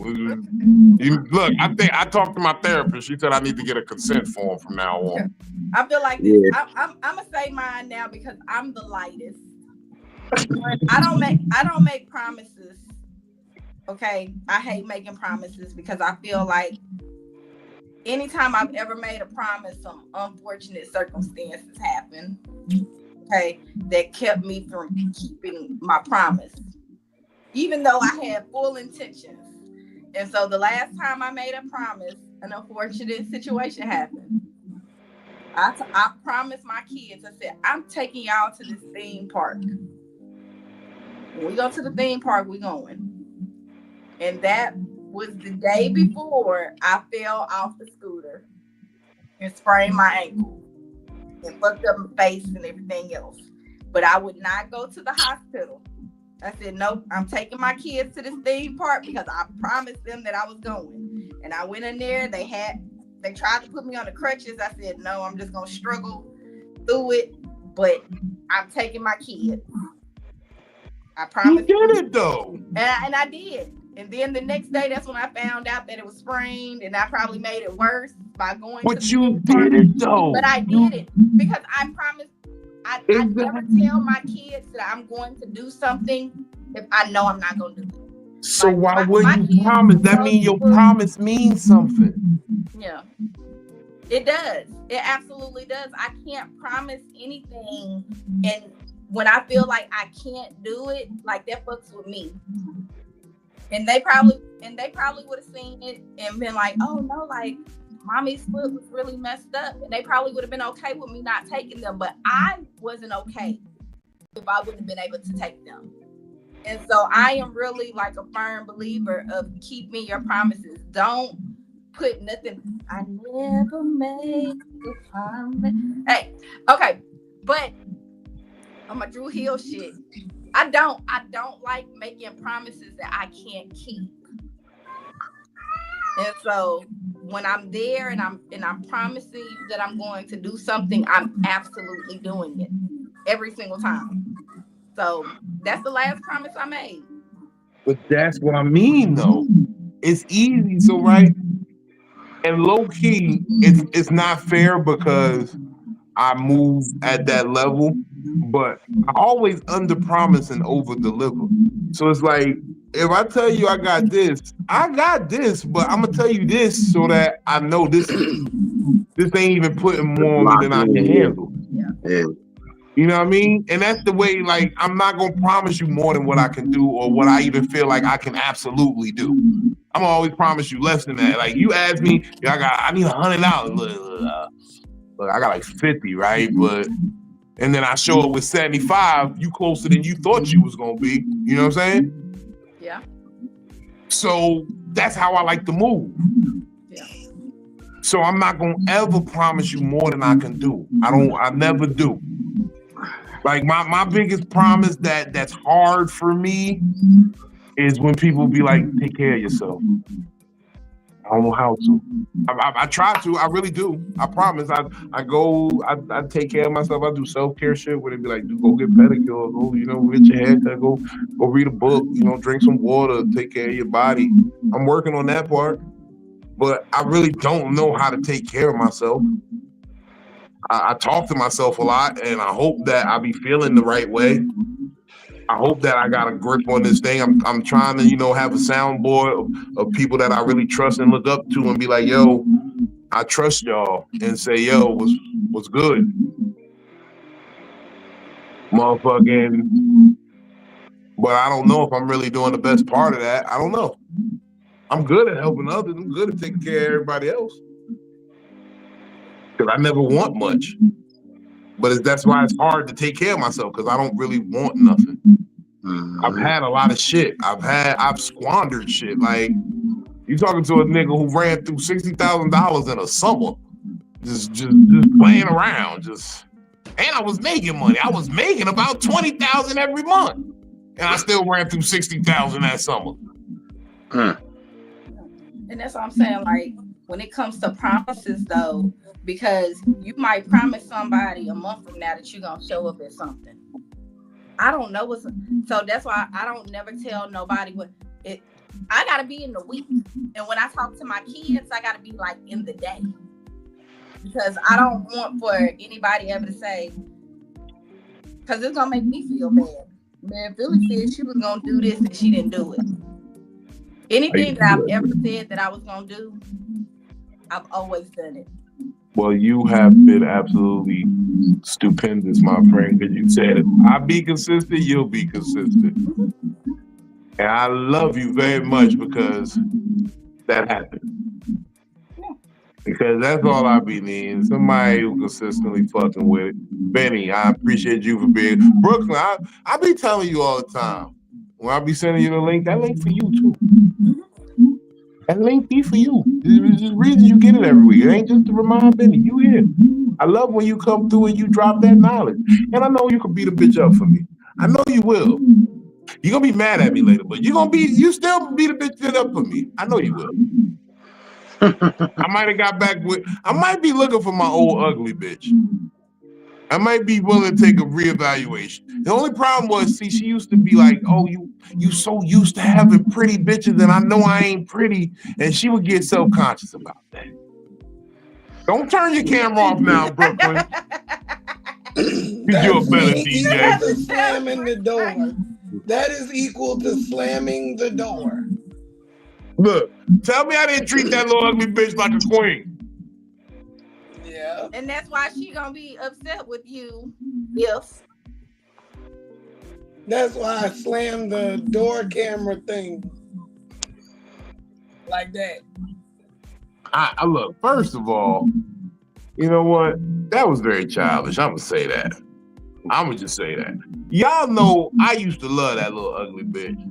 S1: Look, I talked to my therapist. She said I need to get a consent form from now on.
S2: I feel like this. Yeah. I'm gonna say mine now because I'm the lightest. I don't make promises. Okay, I hate making promises because I feel like anytime I've ever made a promise, some unfortunate circumstances happen. Okay, that kept me from keeping my promise, even though I had full intentions. And so the last time I made a promise, an unfortunate situation happened. I promised my kids, I said, I'm taking y'all to this theme park. When we go to the theme park, we're going. And that was the day before I fell off the scooter and sprained my ankle and fucked up my face and everything else. But I would not go to the hospital. I said, nope, I'm taking my kids to this theme park because I promised them that I was going. And I went in there, they tried to put me on the crutches. I said, no, I'm just gonna struggle through it, but I'm taking my kids. I promised.
S1: You did it though.
S2: And I did. And then the next day, that's when I found out that it was sprained, and I probably made it worse by going.
S1: But you did it though.
S2: But I did it because I promised. I never tell my kids that I'm going to do something if I know I'm not going to do it.
S1: So why would you promise? That means your promise means something.
S2: Yeah, it does. It absolutely does. I can't promise anything, and when I feel like I can't do it, like that fucks with me. And they probably would have seen it and been like, oh no, like mommy's foot was really messed up. And they probably would have been okay with me not taking them. But I wasn't okay if I wouldn't have been able to take them. And so I am really like a firm believer of keeping your promises. Don't put nothing. I never make a promise. Hey, okay. But I'm a Drew Hill shit. I don't like making promises that I can't keep. And so when I'm there and I'm promising you that I'm going to do something, I'm absolutely doing it every single time. So that's the last promise I made.
S1: But that's what I mean though. It's easy, so right? And low key, it's not fair because I move at that level, but I always under promise and over deliver. So it's like, if I tell you I got this, but I'm gonna tell you this so that I know this ain't even putting more on me than I can handle.
S2: Yeah.
S1: You know what I mean? And that's the way, like, I'm not gonna promise you more than what I can do or what I even feel like I can absolutely do. I'm gonna always promise you less than that. Like, you ask me, I need $100. Look, I got like 50, right? And then I show up with 75, you closer than you thought you was gonna be. You know what I'm saying?
S2: Yeah.
S1: So that's how I like to move.
S2: Yeah.
S1: So I'm not gonna ever promise you more than I can do. I never do. Like my biggest promise that's hard for me is when people be like, take care of yourself. I don't know how to. I try to. I really do. I promise. I take care of myself. I do self-care shit where they be like, go get pedicure, go, get your haircut, go read a book, drink some water, take care of your body. I'm working on that part, but I really don't know how to take care of myself. I talk to myself a lot, and I hope that I be feeling the right way. I hope that I got a grip on this thing. I'm trying to, have a soundboard of people that I really trust and look up to and be like, yo, I trust y'all, and say, yo, what's good? Motherfucking, but I don't know if I'm really doing the best part of that. I don't know. I'm good at helping others. I'm good at taking care of everybody else. Because I never want much. But that's why it's hard to take care of myself, because I don't really want nothing. I've had a lot of shit. I've squandered shit. Like, you talking to a nigga who ran through $60,000 in a summer, just playing around, and I was making money. I was making about $20,000 every month, and I still ran through $60,000 that summer.
S2: And that's what I'm saying. Like, when it comes to promises, though, because you might promise somebody a month from now that you're gonna show up at something. I don't know so that's why I don't never tell nobody what it. I gotta be in the week, and when I talk to my kids, I gotta be like in the day, because I don't want for anybody ever to say, because it's gonna make me feel bad. Man, Philly said she was gonna do this and she didn't do it. Anything that I've ever said that I was gonna do, I've always done it.
S1: Well, you have been absolutely stupendous, my friend, because you said, if I be consistent, you'll be consistent. And I love you very much because that happened. Because that's all I be needing. Somebody who consistently fucking with it. Benny, I appreciate you for being Brooklyn. I be telling you all the time. When I be sending you the link, that link for you too. That link be for you. There's the reason you get it every week. It ain't just to remind Benny. You here. I love when you come through and you drop that knowledge. And I know you can beat a bitch up for me. I know you will. You're gonna be mad at me later, but you still beat a bitch up for me. I know you will. I might be looking for my old ugly bitch. I might be willing to take a reevaluation. The only problem was, she used to be like, oh, you so used to having pretty bitches, and I know I ain't pretty, and she would get self-conscious about that. Don't turn your camera off now, Brooklyn. You're a better DJ.
S4: To slamming the door. That is equal to slamming the door.
S1: Look, tell me I didn't treat that little ugly bitch like a queen.
S4: Yeah.
S2: And that's why she gonna be upset with you if.
S4: That's why I slammed the door camera thing. Like that.
S1: I look, first of all, you know what? That was very childish. I'm gonna say that. I'm gonna just say that. Y'all know I used to love that little ugly bitch.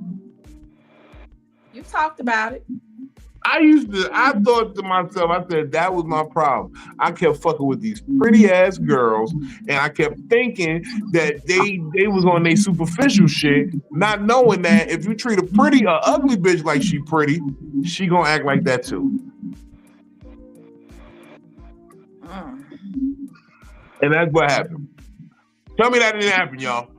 S2: You talked about it.
S1: I thought to myself, I said, that was my problem. I kept fucking with these pretty ass girls, and I kept thinking that they was on their superficial shit, not knowing that if you treat a ugly bitch like she pretty, she gonna act like that too. And that's what happened. Tell me that didn't happen, y'all.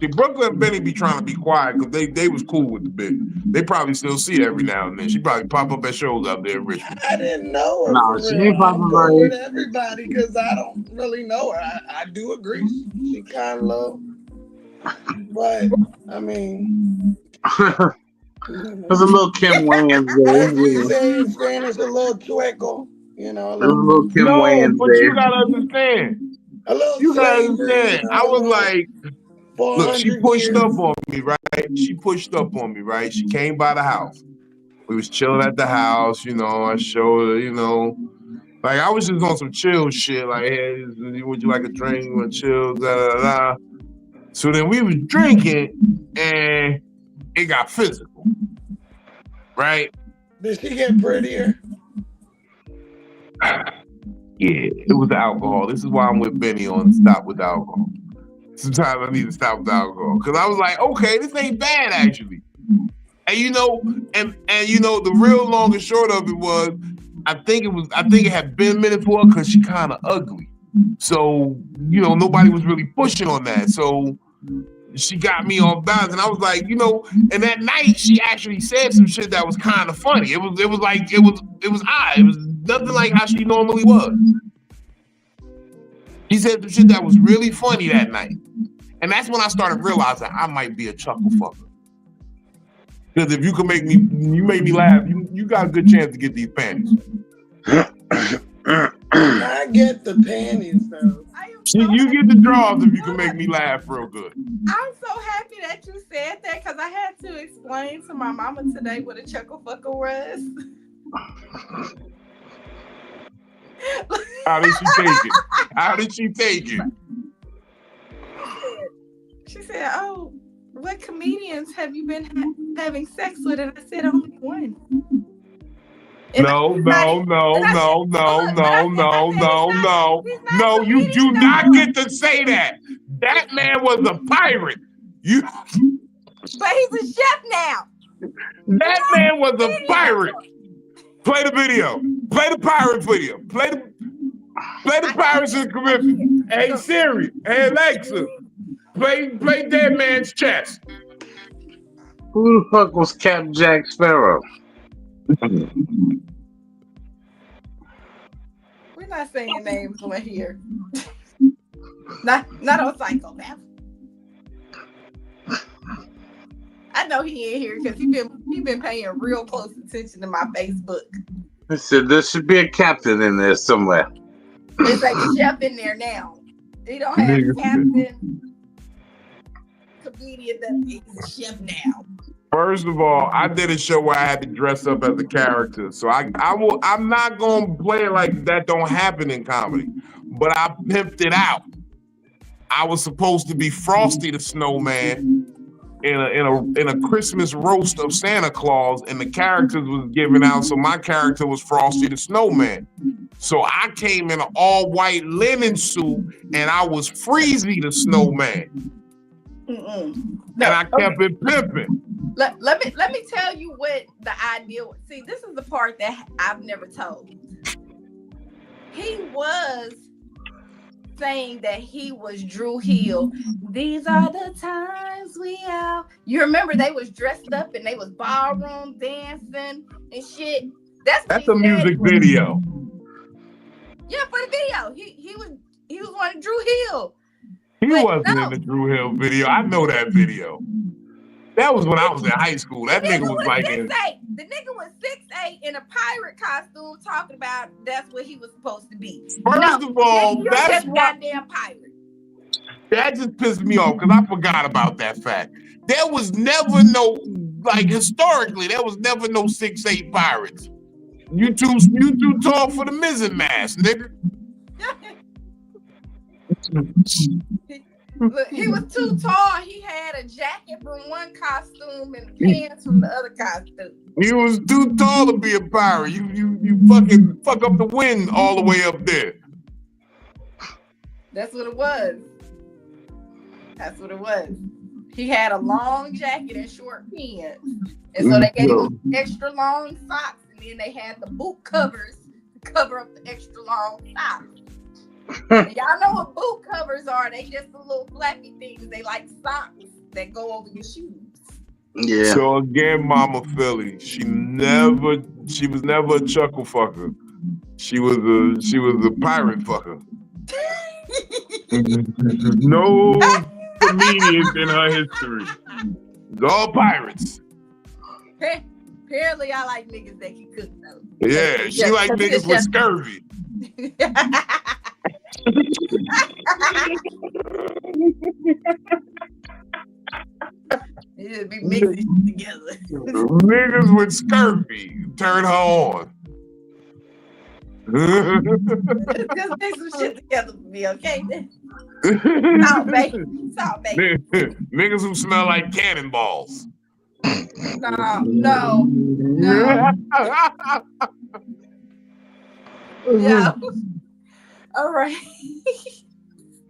S1: See, Brooklyn and Benny be trying to be quiet because they was cool with the bitch. They probably still see her every now and then. She probably pop up at shows out there in Richmond.
S4: I didn't know her.
S3: No, she ain't popping
S4: right
S3: right.
S4: with everybody because I don't really know her. I do agree. She kind of low. But, I mean...
S3: There's a little Kim Wayans there.
S4: As we say in Spanish, a little chueco. You know,
S3: There's a little Kim
S1: No,
S3: Wayans
S1: but
S3: there.
S1: you gotta understand.
S4: A little
S1: You gotta
S4: slavery,
S1: understand.
S4: you
S1: I was
S4: know,
S1: like, look, she
S4: 400
S1: pushed
S4: years.
S1: up on me, right? She pushed up on me, right? She came by the house. We was chilling at the house, you know. I showed her, you know, like I was just on some chill shit. Like, hey, would you like a drink? You want to chill? Da, da, da. So then we was drinking, and it got physical, right?
S4: Did she get prettier?
S1: Yeah, it was the alcohol. This is why I'm with Benny on Stop with Alcohol. Sometimes I need to stop with alcohol because I was like, okay, this ain't bad actually. And you know, and you know, the real long and short of it was, I think it had been a minute for her because she kind of ugly. So you know, nobody was really pushing on that. So she got me on balance, and I was like, you know, and that night she actually said some shit that was kind of funny. It was odd. It was nothing like how she normally was. She said some shit that was really funny that night. And that's when I started realizing I might be a chuckle fucker. Because if you can make me laugh, you got a good chance to get these panties.
S4: I get the panties though.
S1: You get the draws if you can make me laugh real good.
S2: I'm so happy that you said that because I had to explain to my mama today what a chuckle fucker was.
S1: How did she take it? How did she take it?
S2: She said, "Oh, what comedians have you been having sex with?" And I said, "Only one."
S1: No, you do not get to say that. That man was a pirate.
S2: But he's a chef now.
S1: That man was a pirate. Play the video. Play the pirate video. Play the Pirates of the Caribbean. Hey Siri. Hey Alexa. Play Dead Man's Chest.
S3: Who the fuck was Cap Jack Sparrow?
S2: We're not saying names on here. not on Psycho-Babble. I know he ain't here because he been paying real close attention to my Facebook.
S3: He said there should be a captain in there somewhere.
S2: There's like a chef in there now. He don't have a captain. Comedian that he's a chef now.
S1: First of all, I did a show where I had to dress up as a character, so I'm not gonna play it like that. Don't happen in comedy, but I pimped it out. I was supposed to be Frosty the Snowman in a Christmas roast of Santa Claus, and the characters was given out. So my character was Frosty the Snowman. So I came in an all white linen suit, and I was Freezy the Snowman.
S2: No,
S1: and I kept it pimping.
S2: Let me tell you what the idea was. See, this is the part that I've never told. He was saying that he was Drew Hill. These are the times we out. You remember they was dressed up and they was ballroom dancing and shit. That's
S1: a music video.
S2: Yeah, for the video. He was one of Drew Hill.
S1: He wasn't in the Drew Hill video. I know that video. That was when I was in high school. That nigga was like
S2: the nigga was 6'8" in a pirate costume talking about that's what he was supposed to be.
S1: First of all, that's
S2: goddamn pirate.
S1: That just pissed me off because I forgot about that fact. There was never no, like historically, there was never no 6'8" pirates. You too tall for the mizzen mast, nigga.
S2: Look, he was too tall. He had a jacket from one costume and pants from the other costume.
S1: He was too tall to be a pirate. You fucking fuck up the wind all the way up there.
S2: That's what it was. He had a long jacket and short pants. And so they gave him extra long socks, and then they had the boot covers to cover up the extra long socks. Y'all know what boot covers are. They just the little flappy things. They like socks that go over your shoes.
S3: Yeah.
S1: So again, Mama Philly, she was never a chuckle fucker. She was a pirate fucker. No comedians in her history. It's all pirates.
S2: Apparently, I like niggas that can cook though.
S1: Yeah, she like niggas with scurvy.
S2: be mixing together.
S1: Niggas with scurvy turn her on.
S2: Just mix some shit together for me, okay? Salt, baby. Salt, baby.
S1: Niggas who smell like cannonballs.
S2: No. Yeah. All right.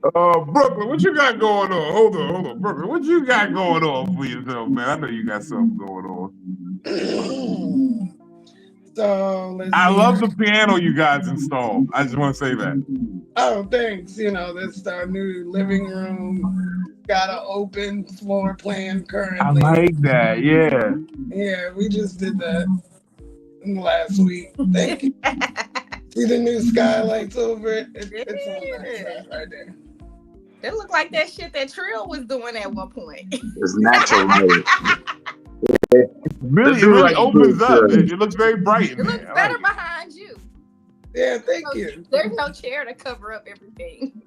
S1: Brooklyn, what you got going on? Hold on. Brooklyn, what you got going on for yourself, man? I know you got something going on.
S4: So let's
S1: I
S4: see.
S1: love the piano you guys installed. I just want to say that.
S4: Oh, thanks. You know, that's our new living room. Got an open floor plan currently.
S1: I like that, yeah.
S4: Yeah, we just did that last week. Thank you. See the new skylights over it? It's on that side right there.
S2: It looked like that shit that Trill was doing at one point.
S3: It's natural.
S1: Really opens up. It looks very bright in
S2: It
S1: there.
S2: looks better behind you.
S4: Yeah, thank you.
S2: There's no chair to cover up everything.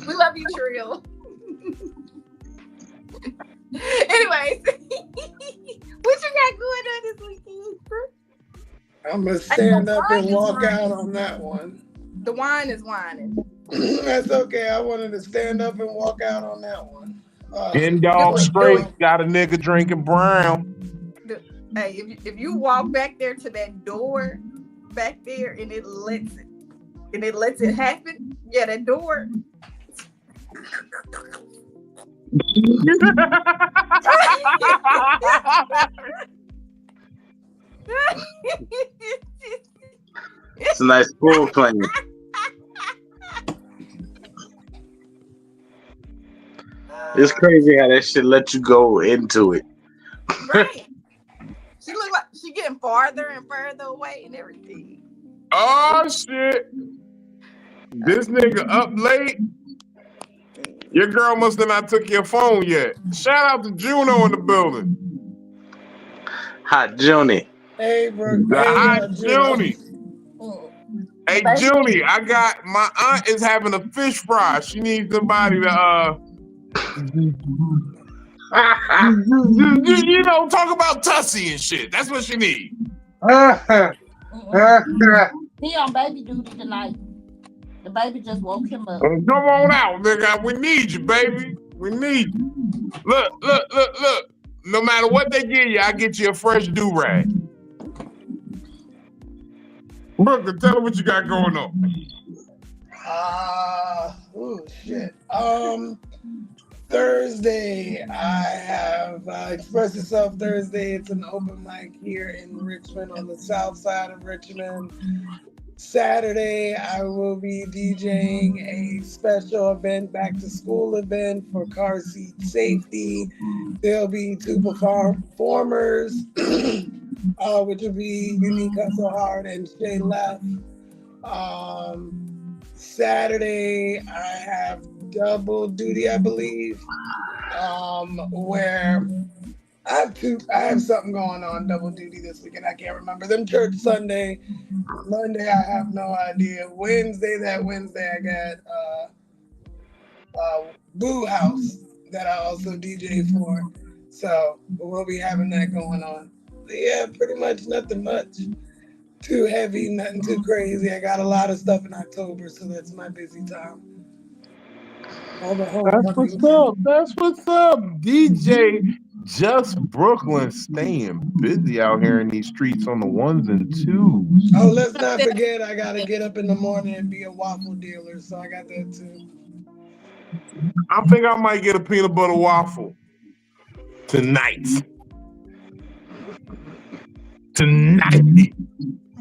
S2: We love you, Trill. Anyways, what you got going on this weekend?
S4: I'm going to stand up and walk out on that one.
S2: The wine is whining.
S4: That's okay. I wanted to stand up and walk out on that one.
S1: In dog straight, got a nigga drinking brown.
S2: Hey, if you walk back there to that door back there and it lets it happen, yeah, that door.
S3: It's a nice pool playing. It's crazy how that shit let you go into it.
S2: Right. She look like she getting farther and further away and everything.
S1: Oh shit! This nigga up late. Your girl must have not took your phone yet. Shout out to Juno in the building.
S3: Hot Junie.
S4: Hey, Brooke.
S1: The hot Junie. Hey, Junie, my aunt is having a fish fry. She needs somebody to talk about Tussie and shit. That's what she needs.
S5: He on baby duty tonight. The baby just woke him up.
S1: Come on out, nigga. We need you, baby. We need you. Look. No matter what they give you, I get you a fresh do-rag. Brooklyn, tell her what you got going on.
S4: Oh shit. Thursday, I have Express Yourself Thursday. It's an open mic here in Richmond on the south side of Richmond. Saturday, I will be DJing a special event, back to school event for car seat safety. There'll be two performers, which will be Unique Hustle Hard and Shay Left. Saturday, I have double duty, I believe, where I have something going on double duty this weekend. I can't remember. Then church Sunday, Monday I have no idea. Wednesday I got Boo House that I also DJ for. So we'll be having that going on. But yeah, pretty much nothing much too heavy, nothing too crazy. I got a lot of stuff in October, so that's my busy time.
S1: That's what's up. DJ Just Brooklyn staying busy out here in these streets on the ones and twos.
S4: Oh, let's not forget, I got to get up in the morning and be a waffle dealer, so I got that too.
S1: I think I might get a peanut butter waffle tonight.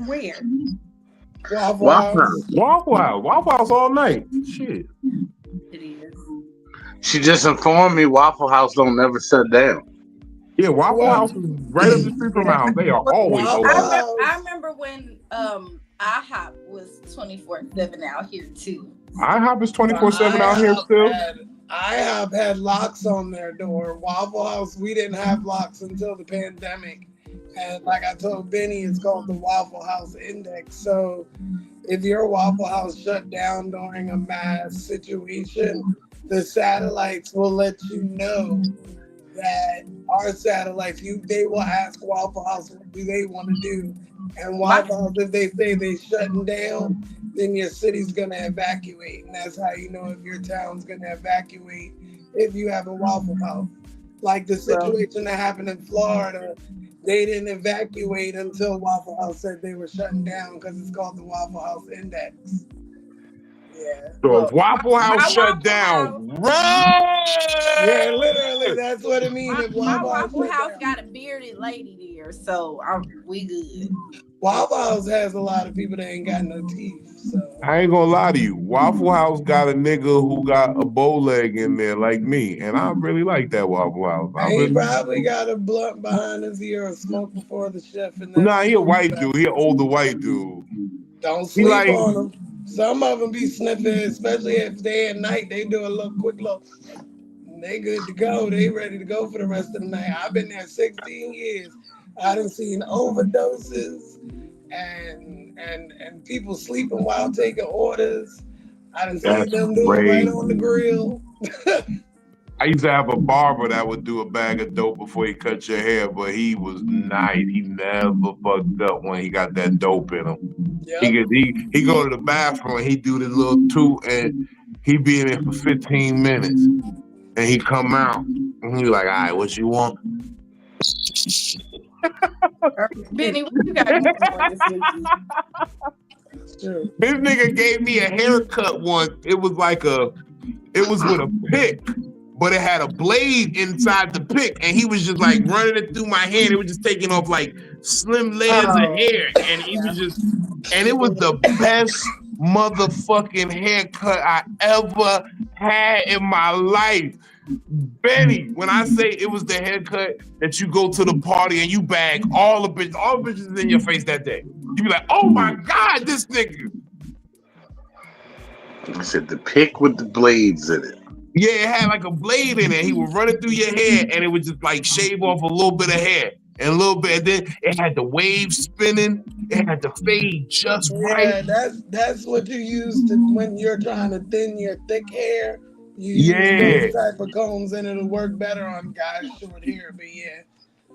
S2: Where?
S4: Waffle House.
S1: Waffle House all night. Shit.
S2: It is.
S3: She just informed me Waffle House don't never shut down.
S1: Yeah, Waffle House is right up the street from my house. They are always open.
S2: I remember when IHOP was 24/7 out here too.
S1: IHOP is 24/7 out here still.
S4: IHOP had locks on their door. Waffle House, we didn't have locks until the pandemic. And like I told Benny, it's called the Waffle House Index. So if your Waffle House shut down during a mass situation, the satellites will let you know that our satellites, they will ask Waffle House what do they want to do. And Waffle House, if they say they're shutting down, then your city's gonna evacuate. And that's how you know if your town's gonna evacuate if you have a Waffle House. Like the situation that happened in Florida, they didn't evacuate until Waffle House said they were shutting down because it's called the Waffle House Index. Yeah.
S1: So if Waffle House shut down, run!
S4: Yeah, literally, that's what it means. If
S2: My
S4: Waffle
S2: Waffle House
S4: down.
S2: got a bearded lady there, so we good.
S4: Waffle House has a lot of people that ain't got no teeth. So
S1: I ain't gonna lie to you. Waffle House got a nigga who got a bow leg in there like me, and I really like that Waffle House.
S4: he probably got a blunt behind his ear or smoke before the chef. And
S1: Nah, he a white dude. He an older white dude.
S4: Don't sleep on them. Some of them be sniffing, especially if they at night. They do a quick look. They good to go. They ready to go for the rest of the night. I've been there 16 years. I done seen overdoses and people sleeping while taking orders. I done seen them do it right on the grill.
S1: I used to have a barber that would do a bag of dope before he cut your hair, but he was nice. He never fucked up when he got that dope in him. Yep. He go to the bathroom and he do this little toot and he be in there for 15 minutes. And he come out and he like, all right, what you want?
S2: Benny, what you got going on this weekend?
S1: This nigga gave me a haircut once. It was with a pick, but it had a blade inside the pick, and he was just like running it through my hand. It was just taking off like slim layers of hair, and he was and it was the best motherfucking haircut I ever had in my life. Benny, when I say it was the haircut that you go to the party and you bag all the bitches in your face that day. You be like, oh my God, this nigga.
S3: I said the pick with the blades in it.
S1: Yeah, it had like a blade in it. He would run it through your hair and it would just like shave off a little bit of hair and a little bit. And then it had the waves spinning. It had the fade just right.
S4: Yeah, that's what you use when you're trying to thin your thick hair. You use those type of combs and it'll work better on guys' short hair, but yeah.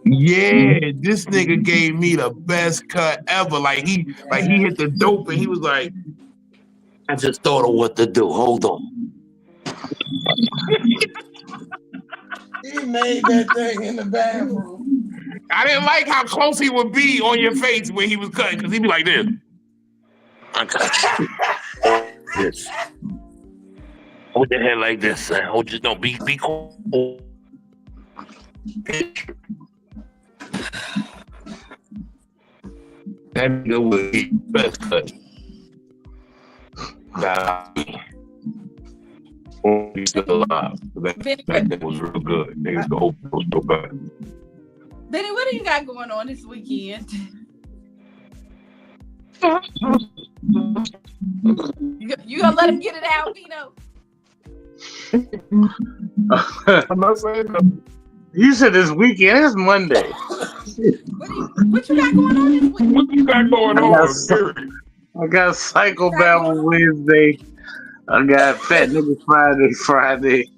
S1: Yeah, this nigga gave me the best cut ever. Like he hit the dope and he was like, I just thought of what to do. Hold on.
S4: He made that thing in the bathroom.
S1: I didn't like how close he would be on your face when he was cutting, because he'd be like this. I got you. This. Hold your head like this, son. Hold your be cool. That nigga was the best cut. He's still alive. That was real good. Niggas go open was so bad.
S2: Benny, what do you got going on this weekend? You gonna let him get it out, Vino?
S1: I'm not saying nothing.
S3: You said this weekend. It's Monday.
S2: What you got going on this weekend?
S1: What you got going on?
S3: I got Psycho-Babble Wednesday. I got Fat Nigga Friday.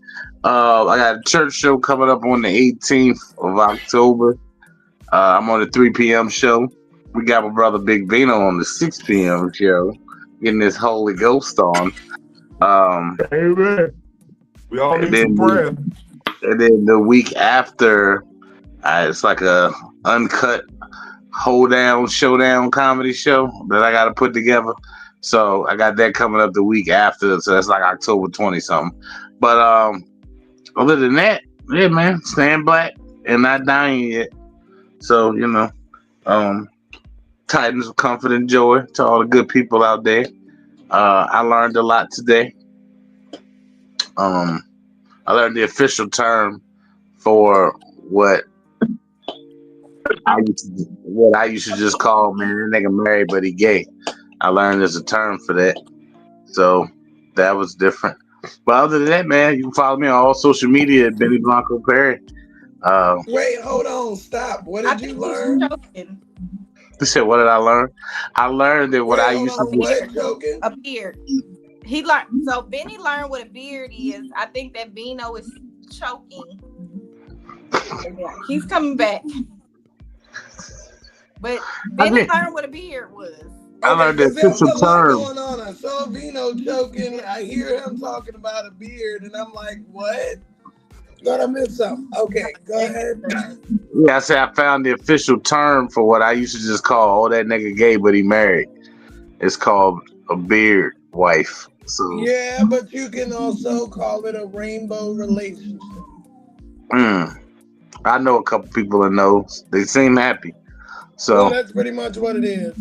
S3: I got a church show coming up on the 18th of October. I'm on the 3 p.m. show. We got my brother Big Vino on the 6 p.m. show, getting this Holy Ghost on.
S1: Amen. We all need some prayer.
S3: And then the week after, it's like a uncut showdown comedy show that I got to put together. So I got that coming up the week after. So that's like October 20 something. But other than that, yeah, man, staying black and not dying yet. So, tidings of comfort and joy to all the good people out there. I learned a lot today. I learned the official term for what I used to just call, man, that nigga married but he gay. I learned there's a term for that. So that was different. But other than that, man, you can follow me on all social media at Benny Blanco Perry.
S4: Wait, hold on, stop. What did you learn?
S3: You said, what did I learn? I learned that what I used to
S2: do. A beard. He learned. So Benny learned what a beard is. I think that Vino is choking. Yeah, he's coming back. But Benny learned what a beard was.
S3: I learned the
S4: there was
S3: official
S4: a lot
S3: term.
S4: going on. I saw Vino choking. I hear him talking about a beard, and I'm like, what? Thought I missed something. Okay, go ahead.
S3: Yeah, I said I found the official term for what I used to just call, oh, that nigga gay, but he married. It's called a beard wife. So
S4: Yeah, but you can also call it a rainbow relationship.
S3: I know a couple people that knows. They seem happy. So
S4: Well, that's pretty much what it is.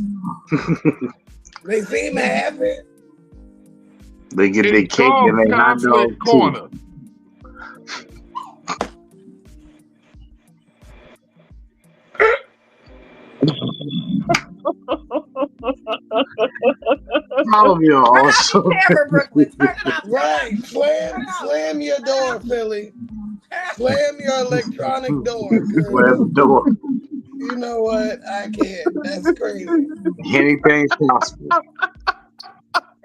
S4: They seem happy.
S3: they get their
S1: It's
S3: cake
S1: called
S3: and they hot dog
S1: conflict
S3: too.
S1: corner.
S3: All of you are
S2: Turn
S3: also
S2: off the camera, Brooklyn. Turn it off.
S4: Right. Slam your door, Philly. Slam your electronic door. 'Cause
S3: Slam the door.
S4: you know what? I can't. That's crazy.
S3: Anything's possible.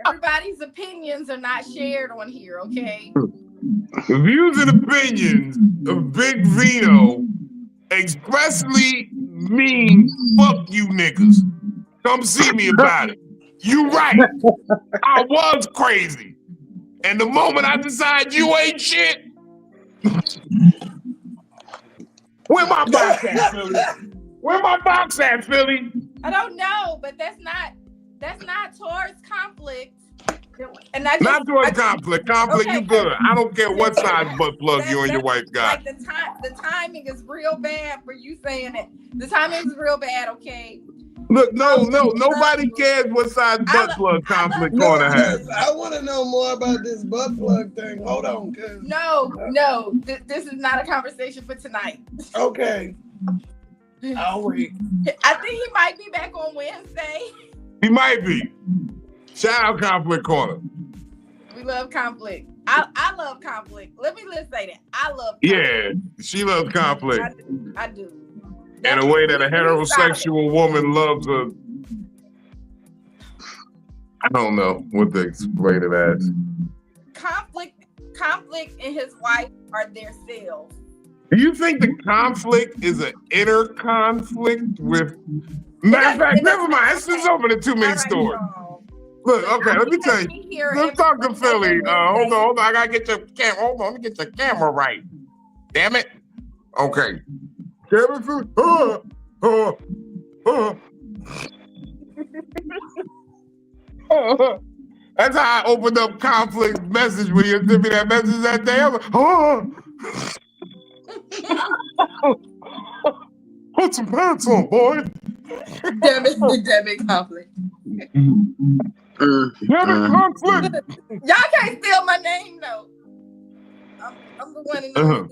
S2: Everybody's opinions are not shared on here, okay?
S1: The views and opinions of Big Vino expressly mean fuck you niggas. Come see me about it. You right. I was crazy. And the moment I decide you ain't shit, where my box at, Philly? Where my box at, Philly?
S2: I don't know, but that's not towards conflict. And I just,
S1: Not towards conflict. Conflict,
S2: okay.
S1: you good. I don't care what size butt plug you and your
S2: that's
S1: wife got.
S2: like the timing is real bad for you saying it. The timing is real bad, okay?
S1: Look, no, nobody cares what size butt plug conflict corner has.
S4: I want to know more about this butt plug thing. Hold on, cause
S2: No, this is not a conversation for tonight.
S4: okay, I'll wait.
S2: I think he might be back on Wednesday.
S1: He might be. Shout out conflict corner.
S2: We love conflict. I love conflict. Let me say that. I love conflict.
S1: Yeah, she loves conflict.
S2: I do.
S1: In a way that a heterosexual woman loves a... I don't know what to explain it as.
S2: Conflict and his wife are their selves.
S1: Do you think the conflict is an inner conflict with... Matter of fact, never mind. This is over the too many stories. Look, okay, let me tell you. Let's talk to Philly. Hold on. I gotta get your camera. Hold on, let me get your camera right. Damn it. Okay. Camera Philly. That's how I opened up conflict message when you sent me that message that day. I was like, put some pants on, boy.
S2: Damn it, conflict.
S1: Damn it, conflict.
S2: Y'all can't steal my name, though. I'm the one and only.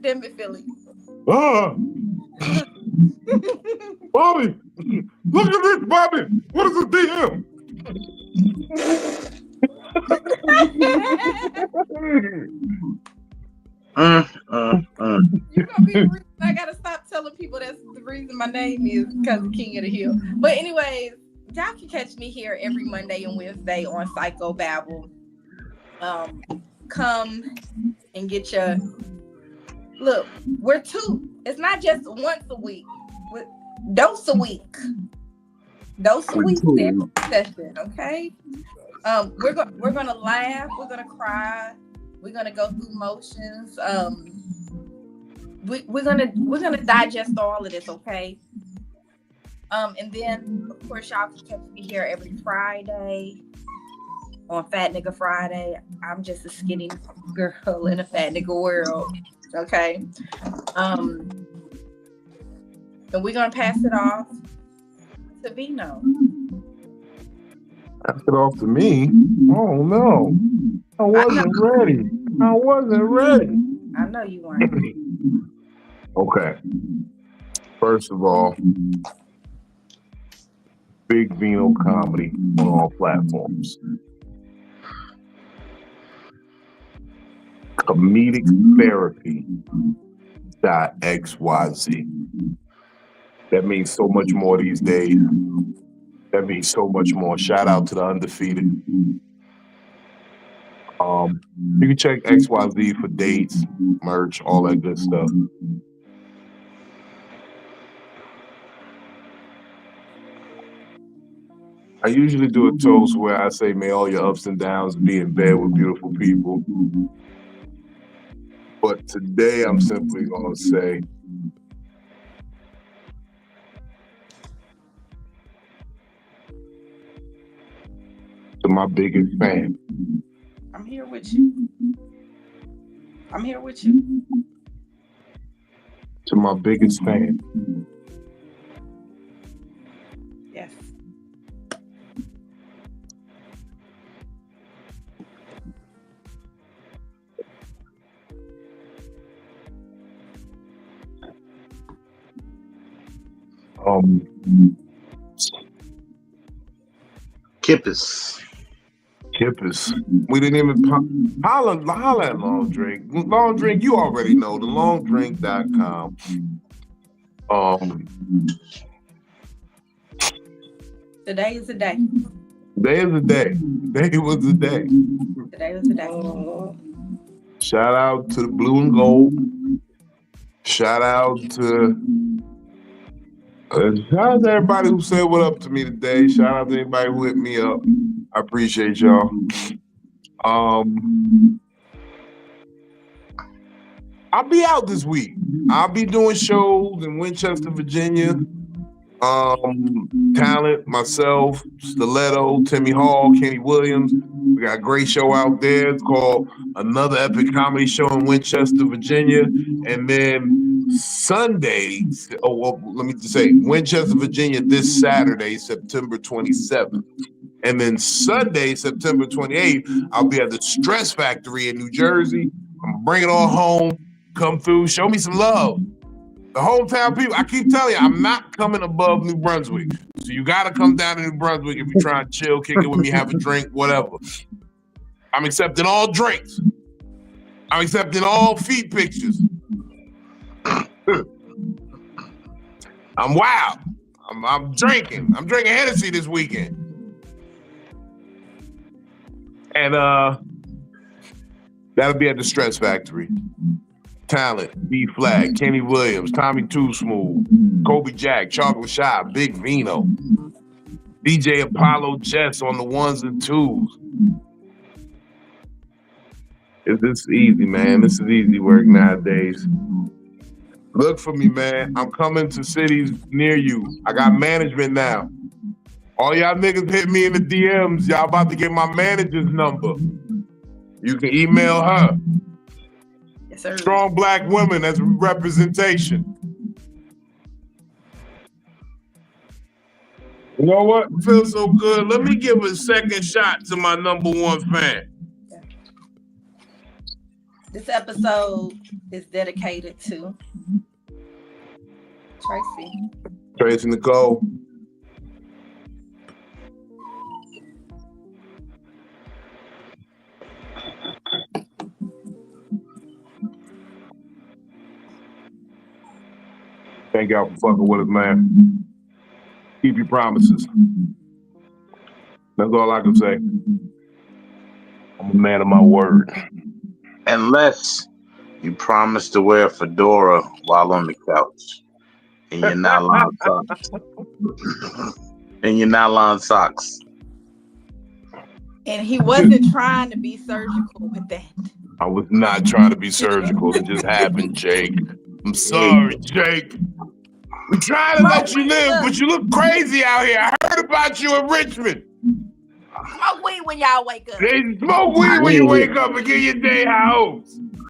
S2: Damn it, Philly.
S1: Bobby, look at this, Bobby. What is a DM?
S2: You're gonna be the reason I gotta stop telling people that's the reason my name is because of King of the Hill. But anyways, y'all can catch me here every Monday and Wednesday on Psycho-Babble. Come and get your look. We're two. It's not just once a week. Dose a week. Dose a week every session. Okay. We're gonna laugh. We're gonna cry. We're gonna go through motions. We're gonna digest all of this, okay? And then of course y'all can catch me here every Friday on Fat Nigga Friday. I'm just a skinny girl in a fat nigga world, okay? And we're gonna pass it off to Vino.
S1: Pass it off to me? Oh no. I wasn't ready.
S2: I know you weren't.
S1: Okay. First of all, Big Vino Comedy on all platforms. Comedic Therapy .xyz. That means so much more these days. That means so much more. Shout out to the undefeated. You can check XYZ for dates, merch, all that good stuff. I usually do a toast where I say, may all your ups and downs be in bed with beautiful people. But today I'm simply going to say, to my biggest fan.
S2: I'm here with you. I'm here with you.
S1: To my biggest fan.
S2: Yes.
S3: Kippis.
S1: We didn't even holla at Long Drink. Long Drink, you already know, thelongdrink.com.
S2: Today is the day.
S1: Today is the day. Today was the day.
S2: Today was the day.
S1: Shout out to the blue and gold. Shout out to everybody who said what up to me today. Shout out to anybody who hit me up. I appreciate y'all. I'll be out this week. I'll be doing shows in Winchester, Virginia. Talent, myself, Stiletto, Timmy Hall, Kenny Williams. We got a great show out there. It's called Another Epic Comedy Show in Winchester, Virginia. And then Sunday, let me just say, Winchester, Virginia, this Saturday, September 27th. And then Sunday, September 28th, I'll be at the Stress Factory in New Jersey. I'm gonna bring it all home. Come through, show me some love. The hometown people, I keep telling you, I'm not coming above New Brunswick. So you got to come down to New Brunswick if you're trying to chill, kick it with me, have a drink, whatever. I'm accepting all drinks. I'm accepting all feet pictures. I'm wild. I'm drinking. I'm drinking Hennessy this weekend. And that'll be at the Stress Factory. Talent, B Flag, Kenny Williams, Tommy Too Smooth, Kobe Jack, Chocolate Shy, Big Vino, DJ Apollo Jess on the ones and twos. This is easy, man. This is easy work nowadays. Look for me, man. I'm coming to cities near you. I got management now. All y'all niggas hit me in the DMs. Y'all about to get my manager's number. You can email her.
S2: Yes, sir.
S1: Strong black women as representation. You know what? It feels so good. Let me give a second shot to my number one fan.
S2: This episode is dedicated to
S1: Tracy Nicole. Thank y'all for fucking with us, man. Keep your promises. That's all I can say. I'm a man of my word.
S3: Unless you promise to wear a fedora while on the couch in your nylon socks.
S2: And he wasn't trying to be surgical with that.
S1: I was not trying to be surgical. It just happened, Jake. I'm sorry, Jake. We're trying to let you live, but you look crazy out here. I heard about you in Richmond.
S2: Smoke weed when y'all wake up.
S1: They smoke weed when you wake up and get your day high hopes.